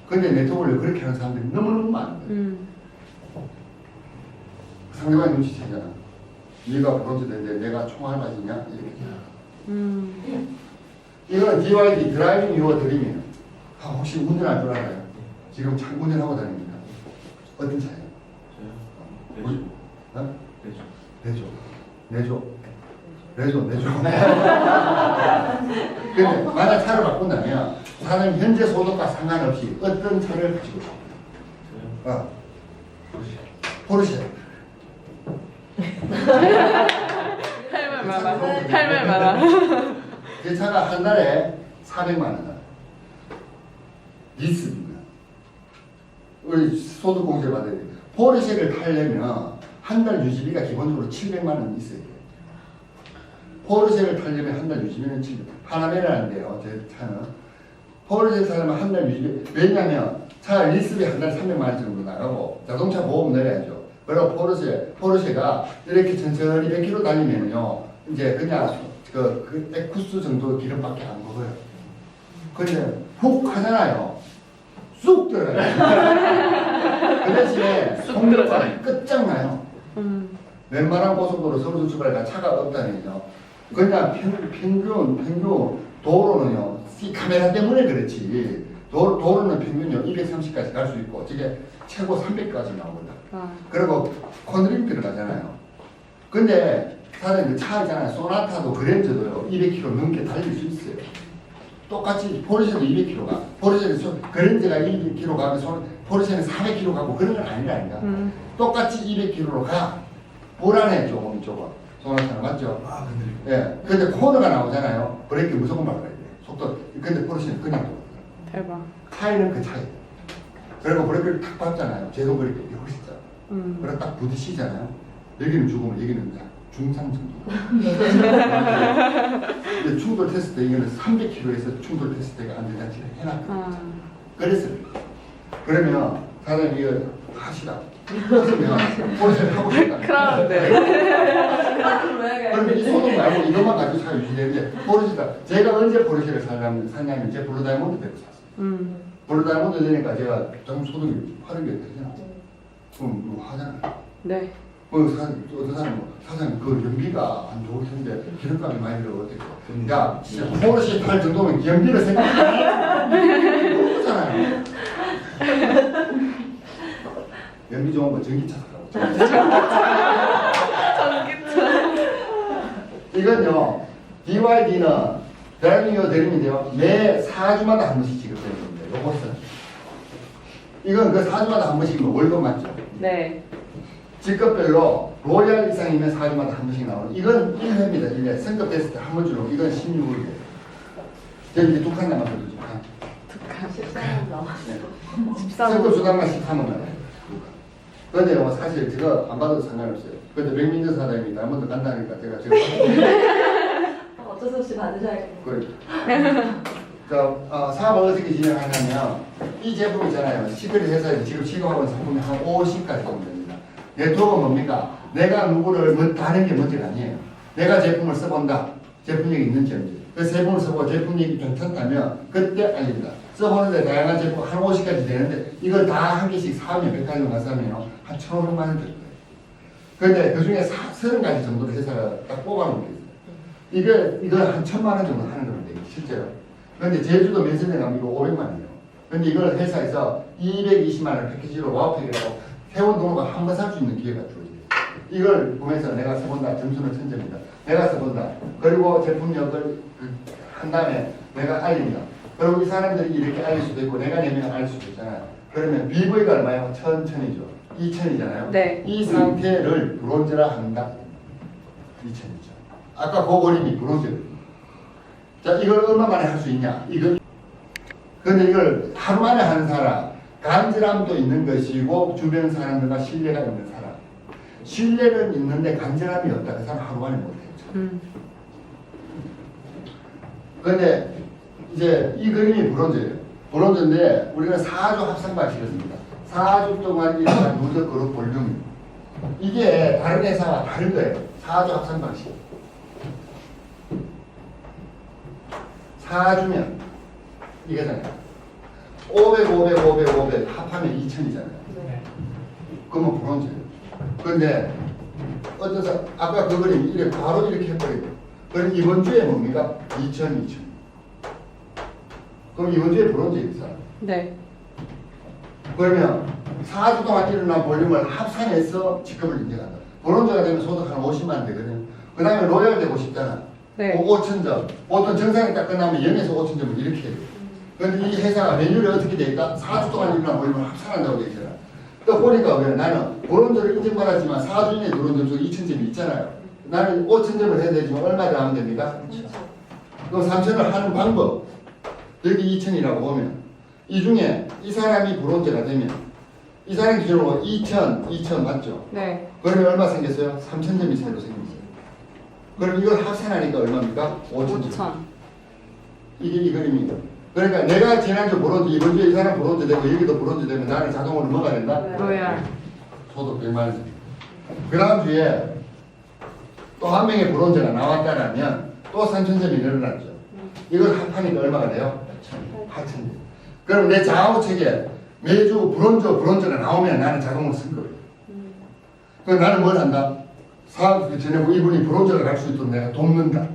근데 네트워크를 그렇게 하는 사람들이 너무너무 많은 거예요. 상대방이 눈치채잖아. 네가 브론즈 되는데 내가 총알바지냐? 이렇게. 이건 DYD 드라이빙 유어 드림이에요. 혹시 운전할 줄 알아요? 지금 차 운전하고 다닙니다. 어떤 차예요? 저요? 어? 내죠. 내줘. 근데 만약 차를 바꾼다면 사는 현재 소득과 상관없이 어떤 차를 가지고 싶어요? 저요? 포르쉐. 할 말 많아. 그 차가 한 달에 400만 원. 리스입니다. 우리 소득 공제 받아야 돼요. 포르쉐를 타려면 한 달 유지비가 기본적으로 700만 원 있어야 돼요. 포르쉐를 타려면 한 달 유지비는 700만 원. 파나메라인데요, 제 차는. 포르쉐를 타려면 한 달 유지비. 왜냐면 차 리스비 한 달 300만 원 정도 나가고 자동차 보험 내야죠. 그리고 포르쉐가 이렇게 천천히 100km 달리면요, 이제 그냥 그 에쿠스 정도 기름밖에 안 먹어요. 근데 훅 하잖아요. 쑥 들어가요. 그 대신에 속도가 끝장나요. 웬만한 고속도로 서울 출발해가 차가 없다는 얘기죠. 그냥 평균 도로는요, 이 카메라 때문에 그렇지. 도로는 평균요 230까지 갈 수 있고, 저게 최고 300까지 나오거든. 그리고 코너링 들어가잖아요. 근데 사람들 차 있잖아요. 소나타도 그랜저도요 200km 넘게 달릴 수 있어요. 똑같이 포르쉐도 200km 가. 포르쉐는 그랜저가 200km 가면 포르쉐는 400km 가고 그런 건 아니라니까. 똑같이 200km로 가. 불안해 조금. 소나타는 맞죠? 아, 근데 예. 근데 코너가 나오잖아요. 브레이크 무조건 밟아야 돼. 속도. 근데 포르쉐는 그냥 돌아요. 대박. 차이는 그 차이. 그리고 브레이크를 탁 밟잖아요. 제동 브레이크 이렇게 훨씬 짜. 그리고 딱 부딪히잖아요. 여기는 죽으면 여기는 중상 정도. 근데 충돌 테스트 이거는 300km에서 충돌 테스트가 안 되는 지를 해놨거든요. 그래서 그러면 사장님 이거 하시라. 하시면 포르쉐를 하고 싶다. 그러는데. 그럼 이 소득 말고 이것만 가지고 차 유지되는데 포르쉐가 제가 언제 포르쉐를 샀냐면 제 블루 다이아몬드 배로 샀어요. 블루 다이아몬드 되니까 제가 좀 소득이 8억이 되잖아. 그럼 뭐 하잖아요. 네. 어떤 사람은 사장님 그 연비가 안 좋을 텐데 기름값이 많이 들어 어떻게? 야 진짜 포르쉐 탈 정도면 연비를 생각해. 그렇잖아요. 연비 좋은 거 전기차 사라고. 이건요 DYD는 드라이빙 드림인데요 매 4주마다 한 번씩 지급되는 겁니다. 요것은 이건 그 4주마다 한 번씩이면 월급 맞죠? 네. 직급별로 로얄 이상이면 4주마다 한 번씩 나오는 이건 1회입니다. 1회 성급 테스트 한 번 주로 이건 16일이에요. 저기 이제 2칸 남았거든요. 14년 남았어. 네. 성급 수당만 13원 나와요. 그런데 사실 제가 안 받아도 상관없어요. 근데 백민재 사장님이 나머지 간다니까 제가 어쩔 수 없이 받으셔야겠네요. 그래. 사업을 어떻게 진행하냐면 이 제품 있잖아요. 시크릿 회사에서 지금 시공하고 있는 상품이 한 50가지 정도 됩니다. 네트워크는 뭡니까? 내가 누구를 다른 게 문제가 아니에요. 내가 제품을 써본다. 제품력이 있는지 없는지. 그 제품을 써보고 제품력이 괜찮다면 그때 알립니다. 써보는데 다양한 제품 한 50가지 되는데 이걸 다 한 개씩 사면 100가지만 가서면요 한 1,500만 원 될 거예요. 그런데 그 중에 30가지 정도를 회사가 딱 뽑아놓은 게 있어요. 이걸 한 1,000만 원 정도 하는 겁니다. 실제로. 그런데 제주도 면세대 가면 이거 500만 원이에요. 근데 이걸 회사에서 220만 원 패키지로 와우팩이라고 회원 등록을 한 번 살 수 있는 기회가 주어져요. 이걸 보면서 내가 써본다. 점수는 1000점이다. 내가 써본다. 그리고 제품력을 한 다음에 내가 알립니다. 그리고 이 사람들이 이렇게 알릴 수도 있고 내가 내면 알릴 수도 있잖아요. 그러면 BV가 얼마예요? 1000이죠. 2000이잖아요. 네. 이 상태를 브론즈라 한다. 2000이죠. 아까 그 그림이 브론즈. 자, 이걸 얼마 만에 할 수 있냐? 근데 이걸 하루 만에 하는 사람, 간절함도 있는 것이고 주변 사람들과 신뢰가 있는 사람. 신뢰는 있는데 간절함이 없다. 그 사람 하루 만에 못해요. 근데 이제 이 그림이 브론즈예요. 브론즈인데 우리가 4주 합성 방식이었습니다. 4주 동안 일어난 누적 그룹 볼륨. 이게 다른 회사와 다른 거예요. 4주 합성 방식. 4주면 이거잖아요. 500, 500, 500, 500 합하면 2000이잖아요. 네. 그러면 브론즈예요. 근데 어떤 사람 아까 그 그림 이렇게 바로 이렇게 해버리고 그럼 이번 주에 뭡니까? 2000, 2000. 그럼 이번 주에 브론즈 있어. 네. 그러면 4주 동안 일어난 볼륨을 합산해서 직급을 인정한다. 브론즈가 되면 소득 한 50만 되거든요. 그 다음에 로얄 되고 싶잖아. 네. 5,000점. 보통 정상이 딱 끝나면 0에서 5,000점을 이렇게 해요. 그런데 이 회사가 매뉴얼이 어떻게 돼 있다? 4주 동안 일어난 볼륨을 합산한다고 돼 있잖아. 또 보니까 왜 나는 브론즈를 인정받았지만 4주 이내에 들어온 점수가 2,000점이 있잖아요. 나는 5,000점을 해야 되지만 얼마 더 하면 됩니까? 그럼 3,000을 하는 방법. 여기 2,000이라고 보면 이 중에 이 사람이 브론즈가 되면 이 사람 기준으로 2,000, 2,000 맞죠? 네. 그러면 얼마 생겼어요? 3,000점이 새로 생겼어요. 그럼 이걸 합산하니까 얼마입니까? 5,000점. 이게 이 그림이에요. 그러니까 내가 지난주 브론즈, 이번 주에 이 사람 브론즈 되고 여기도 브론즈 되면 나는 자동으로 뭐가 된다? 로얄. 소득 100만 원. 그 다음 주에 또 한 명의 브론즈가 나왔다라면 또 3,000점이 늘어났죠. 이걸 합하니까 얼마가 돼요? 8,000점. 그럼 내 자아우책에 매주 브론즈가 나오면 나는 자동으로 쓴 거예요. 그럼 나는 뭘 한다? 사업 전에 이분이 브론즈를 갈 수 있도록 내가 돕는다.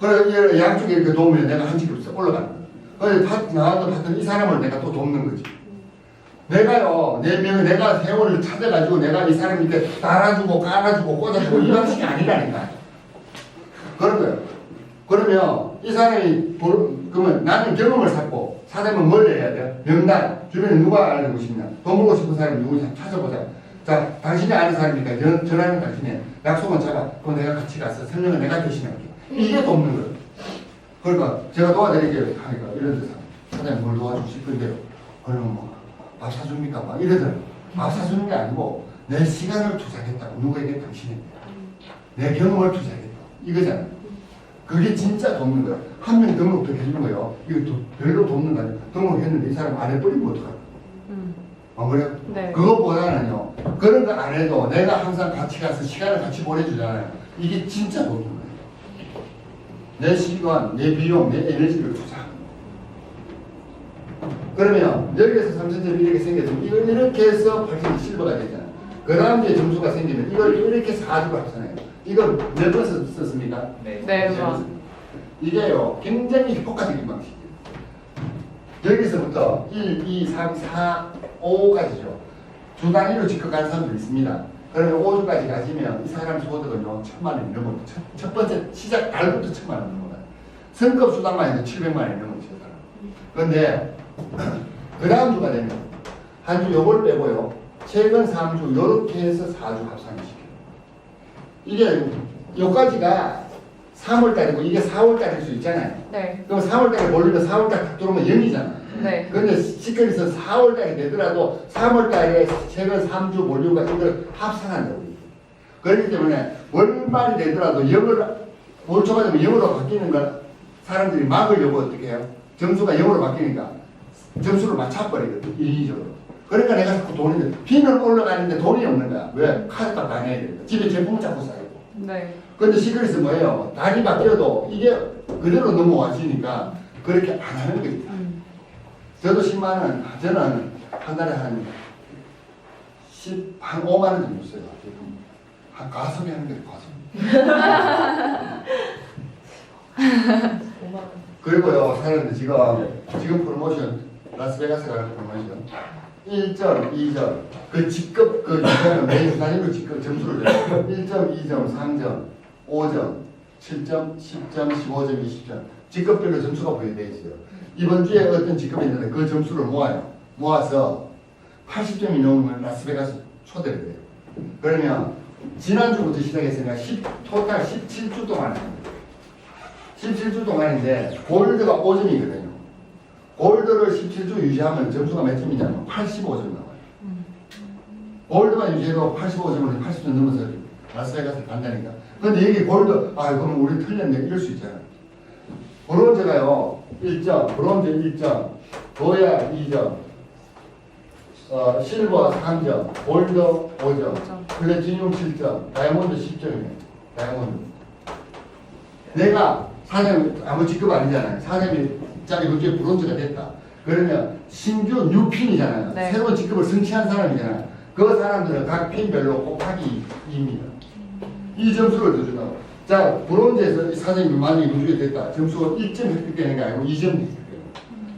그래 양쪽에 이렇게 도우면 내가 한 직급 올라간다. 그래 나왔던 파트는 이 사람을 내가 또 돕는 거지. 내가요 내가 세월을 찾아가지고 내가 이 사람 밑에 달아주고 깔아주고 꽂아주고 이 방식이 아니라니까. 그런 거예요. 그러면 이 사람이 그러면 나는 경험을 쌓고 사람은 뭘 해야 돼요? 명단 주변에 누가 알고 싶냐? 돈 벌고 싶은 사람이 누구냐? 찾아보자. 자, 당신이 아는 사람이니까 전화는 당신이 약속은 잡아. 그럼 내가 같이 가서 설명을 내가 대신할게. 이게 돕는 거예요. 그러니까 제가 도와드릴게요 하니까 이런 데서 사장님 뭘 도와주실 건데요? 그러면 뭐 밥 사줍니까? 막 이러더라고요. 밥 사주는 게 아니고 내 시간을 투자하겠다고 누구에게 당신에게 내 경험을 투자하겠다고 이거잖아요. 그게 진짜 돕는 거예요. 한 명 등록도 해주는 거예요. 이거 별로 돕는 거 아니에요. 등록했는데 이 사람 안 해버리면 어떡할까? 안 그래요? 네. 그것보다는요. 그런 거 안 해도 내가 항상 같이 가서 시간을 같이 보내주잖아요. 이게 진짜 돕는 거예요. 내 시간, 내 비용, 내 에너지를 투자하는 거예요. 그러면 여기에서 3,000점이 이렇게 생겼으면 이걸 이렇게 해서 8,000점 실버가 되잖아요. 그 다음 주에 점수가 생기면 이걸 이렇게 4주로 합산해요. 이걸 몇 번 썼습니까? 네. 이게요 굉장히 효과적인 방식이에요. 여기서부터 1, 2, 3, 4, 5까지죠. 주 단위로 직급 가는 사람도 있습니다. 그러면 5주까지 가시면 이 사람 소득은요 1,000만 원이 넘어요. 첫 번째 시작 달부터 1,000만 원 넘어가요. 성급 수당만 해도 700만 원이 넘어요. 그런데 그 다음 주가 되면 한 주 요걸 빼고요. 최근 3주 요렇게 해서 4주 합산을 시켜요. 이게 요까지가 3월달이고 이게 4월달일 수 있잖아요. 네. 그럼 4월달에 몰리면 4월달 딱 들어오면 0이잖아. 네. 그런데 시끌에서 4월달이 되더라도 3월달에 최근 3주 몰리가 이걸 합산한다고. 그렇기 때문에 월말이 되더라도 0을 월초가 되면 0으로 바뀌는 걸 사람들이 막으려고 어떻게 해요? 점수가 0으로 바뀌니까 점수를 맞춰버리거든. 인위적으로. 그러니까 내가 자꾸 돈이 비는 올라가는데 돈이 없는 거야. 왜? 카드값 안 해야 되니까. 집에 제품 자꾸 쌓이고. 네. 근데 시크릿은 뭐예요? 달이 바뀌어도 이게 그대로 넘어와지니까 그렇게 안 하는 거지. 저도 10만 원, 저는 한 달에 한 5만 원 정도 써요. 한 가성비 하는 게 가성비. 그리고요, 사람들 지금 프로모션, 라스베가스 가는 프로모션, 1점, 2점. 그 직급, 그 이거는 매일 단위로 직급 점수를 줘요. 1점, 2점, 3점, 5점, 7점, 10점, 15점, 20점. 직급별로 점수가 부여되어 있어요. 이번 주에 어떤 직급이 있는데 그 점수를 모아요. 모아서 80점이 넘으면 라스베가스 초대를 해요. 그러면 지난주부터 시작했으니까 토탈 17주 동안 합니다. 17주 동안인데 골드가 5점이거든요. 골드를 17주 유지하면 점수가 몇 점이냐면 85점 나와요. 골드만 유지해도 85점을 80점 넘어서 라스베가스 간다니까. 근데 여기 골드, 그럼 우리 틀렸네 이럴 수 있잖아요. 브론즈가요 1점, 브론즈 1점, 도야 2점, 실버 3점, 골드 5점, 플래티늄 7점, 다이아몬드 10점이에요. 다이아몬드. 내가 사장님 아무 직급 아니잖아요. 사장님이 짜리 그게 브론즈가 됐다. 그러면 신규 뉴핀이잖아요. 네. 새로운 직급을 승치한 사람이잖아요. 그 사람들은 각 핀별로 곱하기 2입니다. 이 점수를 더 준다고. 자, 브론즈에서 사장님이 만약에 우주에 됐다. 점수가 1점 획득되는 게 아니고 2점 획득되는 거예요.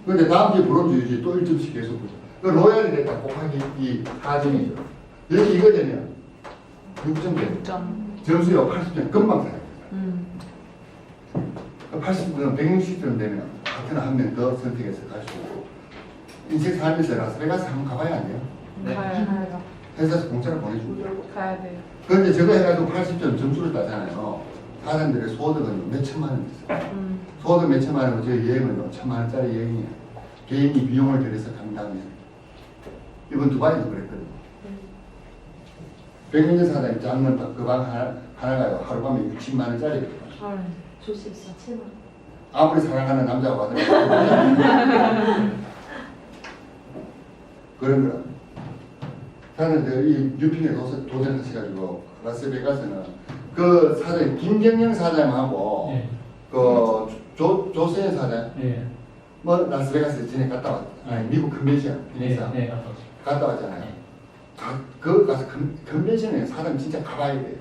근데 다음 주에 브론즈 유지 또 1점씩 계속 보죠. 그 로얄이 됐다. 곱하기 2, 4점이죠. 여기 이거 되면 6점 돼요. 점수가 80점 금방 사요. 80점, 160점 되면 같은 한 명 더 선택해서 갈 수 있고. 인생 살면서 라스베가스 한번 가봐야 안 돼요? 네. 가야 회사에서 공짜로 보내줍니다. 가야 돼요. 그런데 저거 해가지고 80점 점수를 따잖아요. 사람들의 소득은 몇 천만 원 있어요. 소득 몇 천만 원이고 저희 여행은 천만 원짜리 여행이에요. 개인이 비용을 들여서 감당해요. 이번 두바이도 그랬거든요. 백민재 사장이 장문 그 방 하나가요. 하룻밤에 60만 원짜리. 조심 7만. 아무리 사랑하는 남자가 봐도 그런 거라. 저는 이 뉴핀에 도전하셔가지고 라스베가스는 그 사장 김경영 사장하고 네. 그 조세현 사장 네. 뭐 라스베가스 전에 갔다 왔. 아니 미국 컨벤션 비행사 네. 갔다 왔잖아요. 그 가서 컨벤션에 사람 진짜 가봐야 돼요.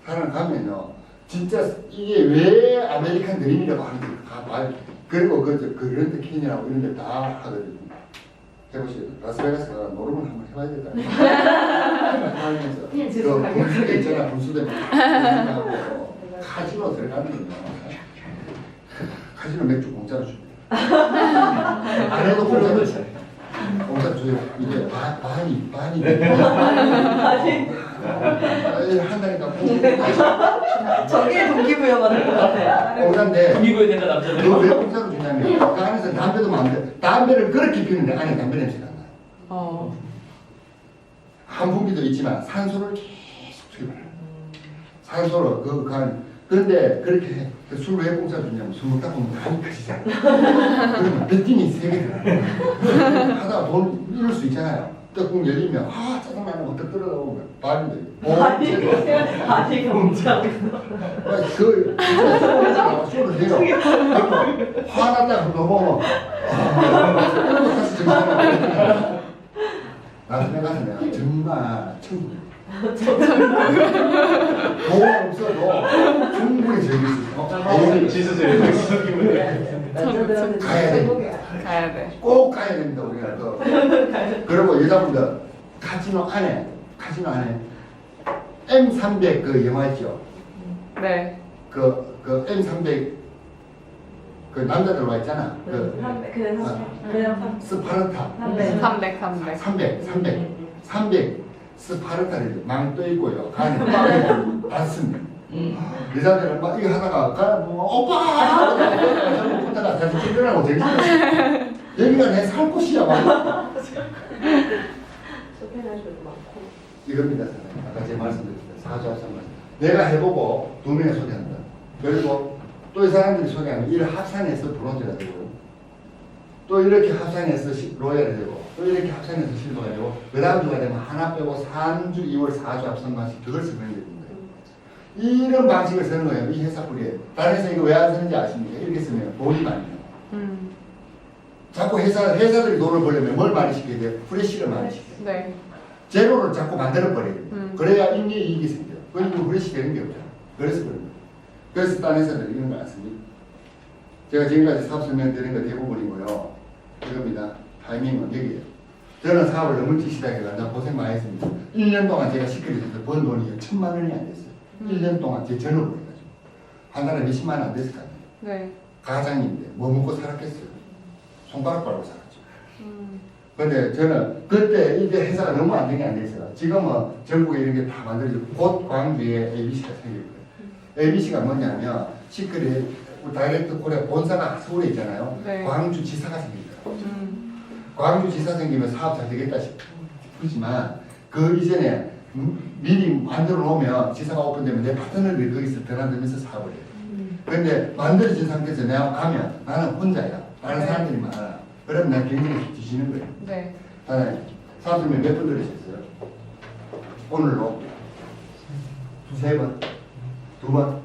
사람 가면요. 진짜 이게 왜 아메리칸 드림이라고 하는지 가봐요. 그리고 그랜드 캐니언하고 이런 데 다 하거든요. 해보시죠. 라스베가스가 노름을 한번 해봐야 되다. 하면서 그 분수대 있잖아. 분수대 하고 카지노 들어가면요. 카지노 맥주 공짜로 줍니다. 안 해도 공짜로 줘요. 공짜로 줘요. 이게 반이 한다니까. 저게 동기부여 받는 것 같아요. 공짜인데 미국에 된다 남자들. 너 왜 공짜로 주냐면 그 안에서 담배도 많은데 담배를 그렇게 피우는데 안에 담배 냄새가 안 나요. 한풍기도 있지만 산소를 계속 투입해요. 산소를 그런데 그렇게 해. 술 왜 공짜로 주냐면 술 먹다 보면 간이 커지잖아. 그러면 베팅이 세게 들어요. 하다가 돈 잃을 수 있잖아요. 떡국 열리면 짜증나는 거 떡 떨어져오면 반이 돼요. 아니 공짜로. 그 술을 내요. 화났다 그러고 그러고 다시 정상을 나중에 가서 내가 정말 천국이야. 돈 없어도 충분히 즐길 수 있어. 지수들 남자들한테 가야 돼. 행복이야. 가야 돼. 꼭 가야 됩니다 우리가 또. 그리고 여자분들 카지노 안에 M300 그 영화 있죠. 네. 그 M300 그 남자들 와 있잖아. 그냥 스파르타 300. 스파르타를 망떠 있고요. 간에 빵이 닿습니다. 여자들은 막 이거 하다가 오빠 하다가 다시 찔러나고 저기 여기가 내 살 곳이야 막. 쇼핑하시도 많고. 이겁니다. 사장님. 아까 제 말씀드렸죠. 사주합산 말씀. 내가 해보고 두 명이 소개한다. 그리고 또 이 사람들이 소개하면 이를 합산해서 브론즈가 되고 또 이렇게 합산해서 로얄이 되고 또 이렇게 합산해서 실버가 되고 그 다음 주가 되면 하나 빼고 3주, 2월 4주 합산 방식 그걸 쓰는 겁니다. 이런 방식을 쓰는 거예요. 이 회사 뿌리에. 다른 회사 이거 왜 안 쓰는지 아십니까? 이렇게 쓰면 돈이 많이 나요. 자꾸 회사들이 돈을 벌려면 뭘 많이 시켜야 돼요? 프레시를 많이 시켜요. 네. 재료를 자꾸 만들어버려요. 그래야 이익이 생겨요. 그리고 프레시 되는 게 없잖아요. 그래서 그런 거예요. 그래서 딴 회사들은 이런 거 안 씁니다. 제가 지금까지 사업 설명드린 거 대부분이고요. 이겁니다. 타이밍은 여기에요. 저는 사업을 너무 시작해가지고 고생 많이 했습니다. 1년 동안 제가 시크릿에서 번 돈이 1,000만 원이 안 됐어요. 1년 동안 제 전업으로 해가지고. 한 달에 몇십만 원 안 됐을 거 아니에요. 네. 가장인데 뭐 먹고 살았겠어요. 손가락 빨고 살았죠. 근데 저는 그때 이게 회사가 너무 안정이 안 돼 있어요. 지금은 전국에 이런 게 다 만들어지고 곧 광주에 ABC가 생길 거예요. ABC가 뭐냐면 시크릿 다이렉트 코리아 본사가 서울에 있잖아요. 네. 광주 지사가 생길 거예요. 광주 지사 생기면 사업 잘 되겠다 싶지만 그 이전에 미리 만들어 놓으면 지사가 오픈되면 내 파트너들이 거기서 드나들면서 사업을 해요. 그런데 만들어진 상태에서 내가 가면 나는 혼자야. 다른 네. 사람들이 많아. 그러면 난 굉장히 뒤지는 거예요. 네. 하나님, 사업팀에 몇 번 들으셨어요? 오늘로? 3번? 2번?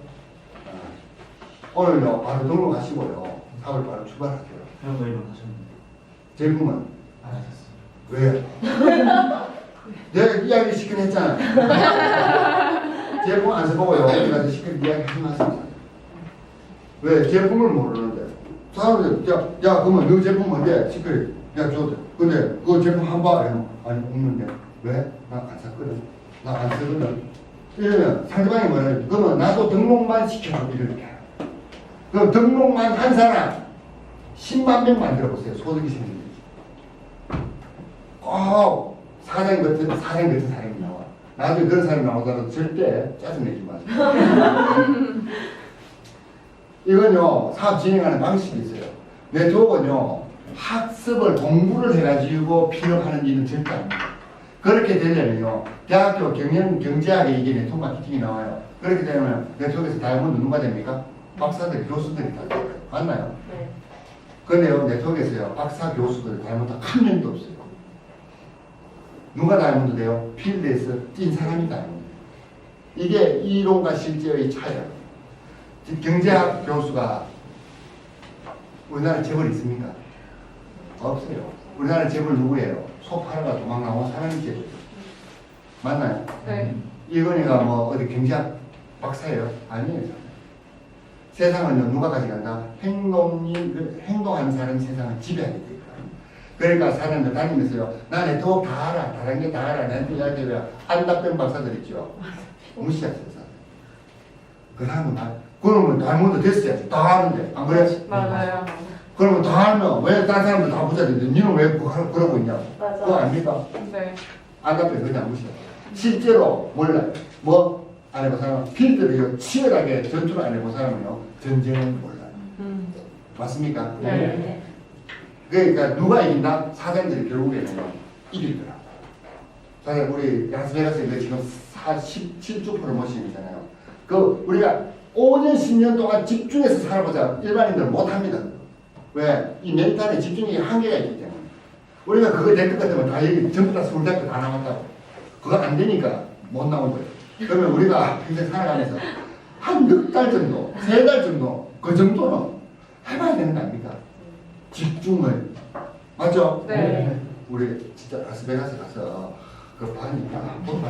오늘요, 바로 등록하시고요. 사업을 바로 출발할게요. 회원 가입은 하셨는데 제품은? 안 하셨어요. 왜요? 내가 이야기 시킨 했잖아. 제품 안 써보고요. 어디 가서 시킨 이야기 하지 마세요. 왜? 제품을 모르는데. 사람들, 야, 그러면 너 제품 뭔데? 시크릿. 야, 줘도. 근데 그 제품 한 봐. 아니, 없는데. 왜? 나 안 샀거든. 나 안 쓰거든. 이러면 상대방이 뭐래? 그러면 나도 등록만 시켜줘. 이렇게. 그럼 등록만 한 사람 10만 명 만들어 보세요. 소득이 생기는. 꼭 사장 같은 사람이 나와. 나중에 그런 사람이 나오더라도 절대 짜증내지 마세요. 이건요, 사업 진행하는 방식이 있어요. 네트워크는요, 학습을, 공부를 해가지고 필요하는 일은 절대 아닙니다. 그렇게 되려면요, 대학교 경제학에 이게 네트워크 마케팅이 나와요. 그렇게 되면 네트워크에서 다이아몬드 누가 됩니까? 박사들, 교수들이 다 돼요. 맞나요? 네. 근데요, 네트워크에서요, 박사, 교수들 다이아몬드 한 명도 없어요. 누가 다이아몬드 돼요? 필드에서 뛴 사람이 다이아몬드. 이게 이론과 실제의 차이예요. 경제학 교수가 우리나라 재벌 있습니까? 없어요. 우리나라 재벌 누구예요? 소 팔아가 도망 나온 사람이 재벌. 맞나요? 네. 이건희가 뭐 어디 경제학 박사예요? 아니에요. 세상은 누가 가져간다? 행동하는 사람이 세상을 지배하게 돼 있다. 그러니까 사람들 다니면서요. 나 네트워크 다 알아. 다른 게 다 알아. 나한테 이야기해요. 안답변 박사들 있죠. 무시하세요. 그 사람은 그러면 다이아몬드 됐어야지. 다 아는데. 안 그래? 맞아요. 그러면 다 알면 왜 다른 사람들 다 부자 되는데 니는 왜 그러고 있냐고. 맞아. 그거 아닙니까? 네. 안답변 그냥 무시해. 실제로 몰라요. 뭐 안 해본 사람은 필드를 치열하게 전투를 안 해본 사람은요. 전쟁은 몰라요. 맞습니까? 네. 그러니까 누가 이긴다? 사장들이 결국에는요. 이기더라고요. 사실 우리 라스베가스에 지금 17조 프로모션이잖아요. 그 우리가 5년 10년 동안 집중해서 살아보자 일반인들은 못합니다. 왜? 이 멘탈에 집중력이 한계가 있기 때문에. 우리가 그거 될 것 같으면 다 여기 전부 다 서울대학교 다 나왔다고. 그거 안 되니까 못 나온 거예요. 그러면 우리가 평생 살아가면서 한 넉 달 정도, 3달 정도 그 정도는 해봐야 되는 거 아닙니까? 집중을. 맞죠? 네. 우리 진짜 라스베가스 가서 그 반이니까 한번